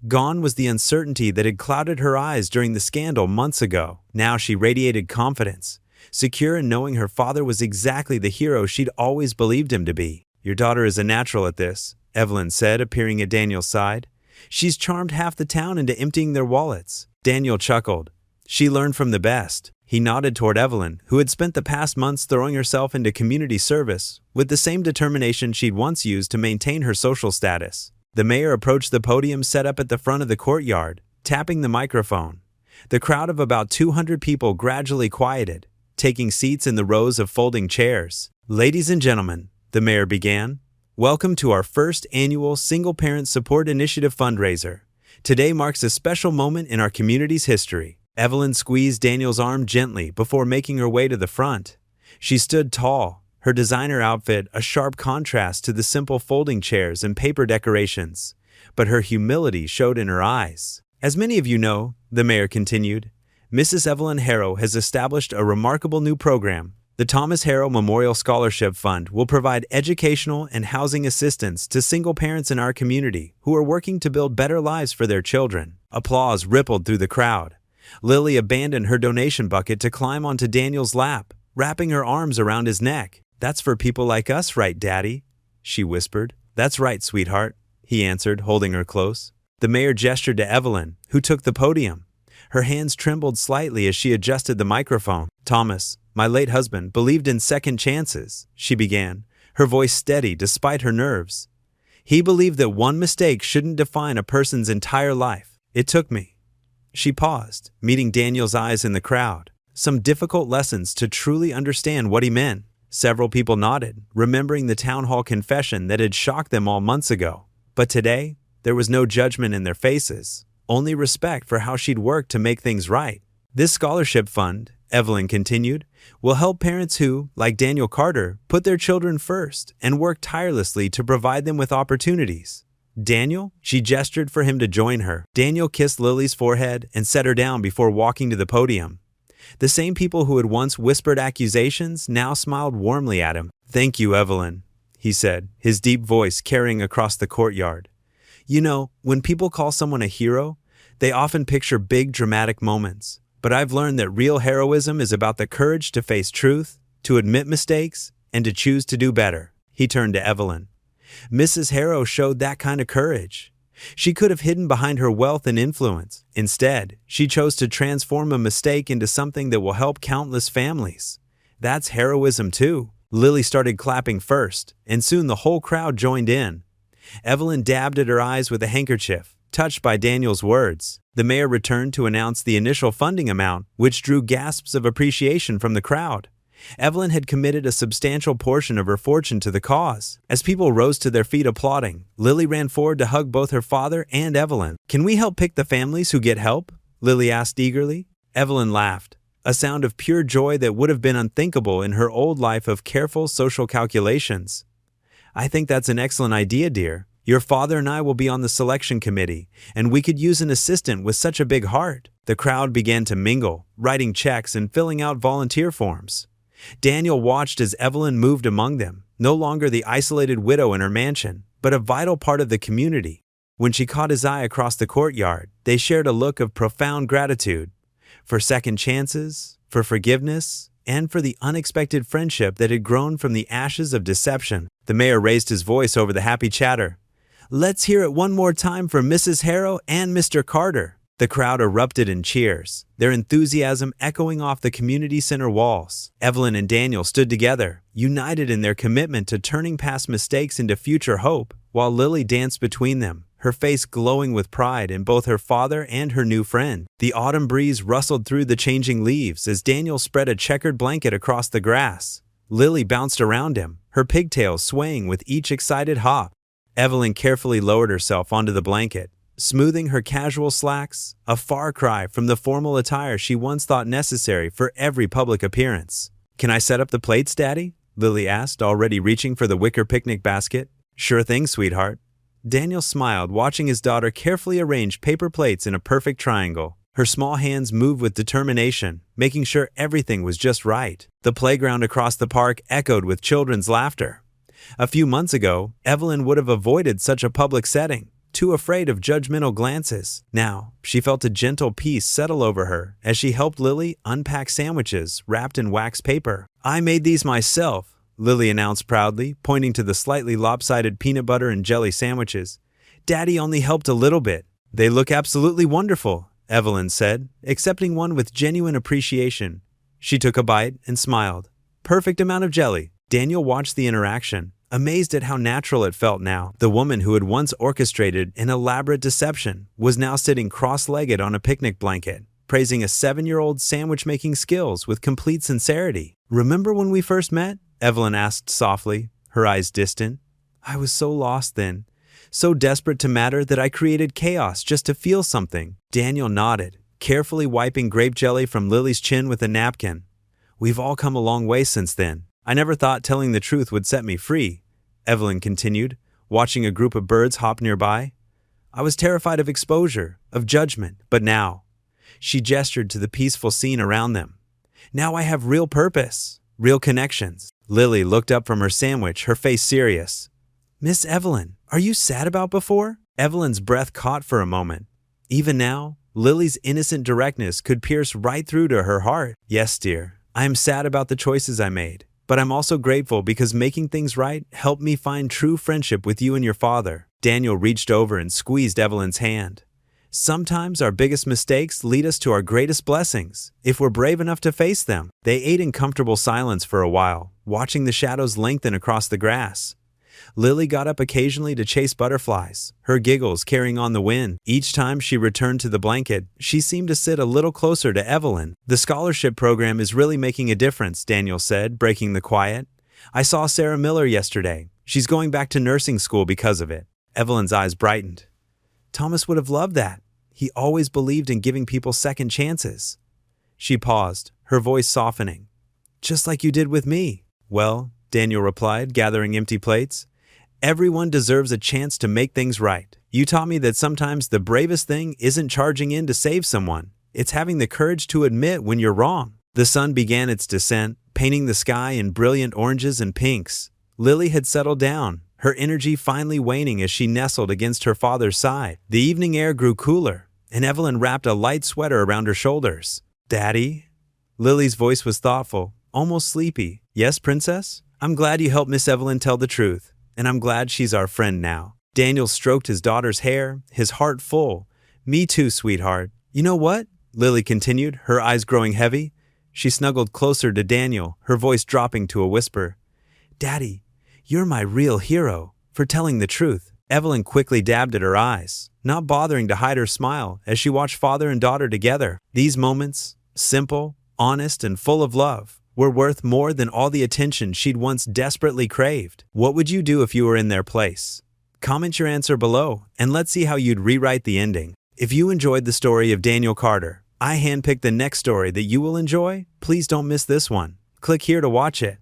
Speaker 1: Gone was the uncertainty that had clouded her eyes during the scandal months ago. Now she radiated confidence, secure in knowing her father was exactly the hero she'd always believed him to be. Your daughter is a natural at this, Evelyn said, appearing at Daniel's side. She's charmed half the town into emptying their wallets. Daniel chuckled. She learned from the best. He nodded toward Evelyn, who had spent the past months throwing herself into community service with the same determination she'd once used to maintain her social status. The mayor approached the podium set up at the front of the courtyard, tapping the microphone. The crowd of about 200 people gradually quieted, taking seats in the rows of folding chairs. Ladies and gentlemen, the mayor began, welcome to our first annual Single Parent Support Initiative fundraiser. Today marks a special moment in our community's history. Evelyn squeezed Daniel's arm gently before making her way to the front. She stood tall, her designer outfit a sharp contrast to the simple folding chairs and paper decorations, but her humility showed in her eyes. As many of you know, the mayor continued, Mrs. Evelyn Harrow has established a remarkable new program. The Thomas Harrow Memorial Scholarship Fund will provide educational and housing assistance to single parents in our community who are working to build better lives for their children. Applause rippled through the crowd. Lily abandoned her donation bucket to climb onto Daniel's lap, wrapping her arms around his neck. That's for people like us, right, Daddy? She whispered. That's right, sweetheart, he answered, holding her close. The mayor gestured to Evelyn, who took the podium. Her hands trembled slightly as she adjusted the microphone. Thomas, my late husband, believed in second chances, she began, her voice steady despite her nerves. He believed that one mistake shouldn't define a person's entire life. It took me. She paused, meeting Daniel's eyes in the crowd. Some difficult lessons to truly understand what he meant. Several people nodded, remembering the town hall confession that had shocked them all months ago. But today, there was no judgment in their faces, only respect for how she'd worked to make things right. This scholarship fund, Evelyn continued, will help parents who, like Daniel Carter, put their children first and work tirelessly to provide them with opportunities. Daniel? She gestured for him to join her. Daniel kissed Lily's forehead and set her down before walking to the podium. The same people who had once whispered accusations now smiled warmly at him. Thank you, Evelyn, he said, his deep voice carrying across the courtyard. You know, when people call someone a hero, they often picture big dramatic moments. But I've learned that real heroism is about the courage to face truth, to admit mistakes, and to choose to do better. He turned to Evelyn. Mrs. Harrow showed that kind of courage. She could have hidden behind her wealth and influence. Instead, she chose to transform a mistake into something that will help countless families. That's heroism too. Lily started clapping first, and soon the whole crowd joined in. Evelyn dabbed at her eyes with a handkerchief, touched by Daniel's words. The mayor returned to announce the initial funding amount, which drew gasps of appreciation from the crowd. Evelyn had committed a substantial portion of her fortune to the cause. As people rose to their feet applauding, Lily ran forward to hug both her father and Evelyn. "Can we help pick the families who get help?" Lily asked eagerly. Evelyn laughed, a sound of pure joy that would have been unthinkable in her old life of careful social calculations. "I think that's an excellent idea, dear. Your father and I will be on the selection committee, and we could use an assistant with such a big heart." The crowd began to mingle, writing checks and filling out volunteer forms. Daniel watched as Evelyn moved among them, no longer the isolated widow in her mansion, but a vital part of the community. When she caught his eye across the courtyard, they shared a look of profound gratitude for second chances, for forgiveness, and for the unexpected friendship that had grown from the ashes of deception. The mayor raised his voice over the happy chatter. "Let's hear it one more time for Mrs. Harrow and Mr. Carter." The crowd erupted in cheers, their enthusiasm echoing off the community center walls. Evelyn and Daniel stood together, united in their commitment to turning past mistakes into future hope, while Lily danced between them, her face glowing with pride in both her father and her new friend. The autumn breeze rustled through the changing leaves as Daniel spread a checkered blanket across the grass. Lily bounced around him, her pigtails swaying with each excited hop. Evelyn carefully lowered herself onto the blanket, smoothing her casual slacks, a far cry from the formal attire she once thought necessary for every public appearance. "Can I set up the plates, Daddy?" Lily asked, already reaching for the wicker picnic basket. "Sure thing, sweetheart." Daniel smiled, watching his daughter carefully arrange paper plates in a perfect triangle. Her small hands moved with determination, making sure everything was just right. The playground across the park echoed with children's laughter. A few months ago, Evelyn would have avoided such a public setting, too afraid of judgmental glances. Now, she felt a gentle peace settle over her as she helped Lily unpack sandwiches wrapped in wax paper. "I made these myself," Lily announced proudly, pointing to the slightly lopsided peanut butter and jelly sandwiches. "Daddy only helped a little bit." "They look absolutely wonderful," Evelyn said, accepting one with genuine appreciation. She took a bite and smiled. "Perfect amount of jelly." Daniel watched the interaction, amazed at how natural it felt now. The woman who had once orchestrated an elaborate deception was now sitting cross-legged on a picnic blanket, praising a 7-year-old's sandwich-making skills with complete sincerity. "Remember when we first met?" Evelyn asked softly, her eyes distant. "I was so lost then, so desperate to matter that I created chaos just to feel something." Daniel nodded, carefully wiping grape jelly from Lily's chin with a napkin. "We've all come a long way since then. I never thought telling the truth would set me free," Evelyn continued, watching a group of birds hop nearby. "I was terrified of exposure, of judgment, but now," she gestured to the peaceful scene around them, "now I have real purpose, real connections." Lily looked up from her sandwich, her face serious. "Miss Evelyn, are you sad about before?" Evelyn's breath caught for a moment. Even now, Lily's innocent directness could pierce right through to her heart. "Yes, dear, I am sad about the choices I made. But I'm also grateful because making things right helped me find true friendship with you and your father." Daniel reached over and squeezed Evelyn's hand. "Sometimes our biggest mistakes lead us to our greatest blessings, if we're brave enough to face them." They ate in comfortable silence for a while, watching the shadows lengthen across the grass. Lily got up occasionally to chase butterflies, her giggles carrying on the wind. Each time she returned to the blanket, she seemed to sit a little closer to Evelyn. "The scholarship program is really making a difference," Daniel said, breaking the quiet. "I saw Sarah Miller yesterday. She's going back to nursing school because of it." Evelyn's eyes brightened. "Thomas would have loved that. He always believed in giving people second chances." She paused, her voice softening. "Just like you did with me." "Well," Daniel replied, gathering empty plates, "everyone deserves a chance to make things right. You taught me that sometimes the bravest thing isn't charging in to save someone. It's having the courage to admit when you're wrong." The sun began its descent, painting the sky in brilliant oranges and pinks. Lily had settled down, her energy finally waning as she nestled against her father's side. The evening air grew cooler, and Evelyn wrapped a light sweater around her shoulders. "Daddy?" Lily's voice was thoughtful, almost sleepy. "Yes, Princess? I'm glad you helped Miss Evelyn tell the truth, and I'm glad she's our friend now." Daniel stroked his daughter's hair, his heart full. "Me too, sweetheart." "You know what?" Lily continued, her eyes growing heavy. She snuggled closer to Daniel, her voice dropping to a whisper. "Daddy, you're my real hero for telling the truth." Evelyn quickly dabbed at her eyes, not bothering to hide her smile as she watched father and daughter together. These moments, simple, honest, and full of love, were worth more than all the attention she'd once desperately craved. What would you do if you were in their place? Comment your answer below, and let's see how you'd rewrite the ending. If you enjoyed the story of Daniel Carter, I handpicked the next story that you will enjoy. Please don't miss this one. Click here to watch it.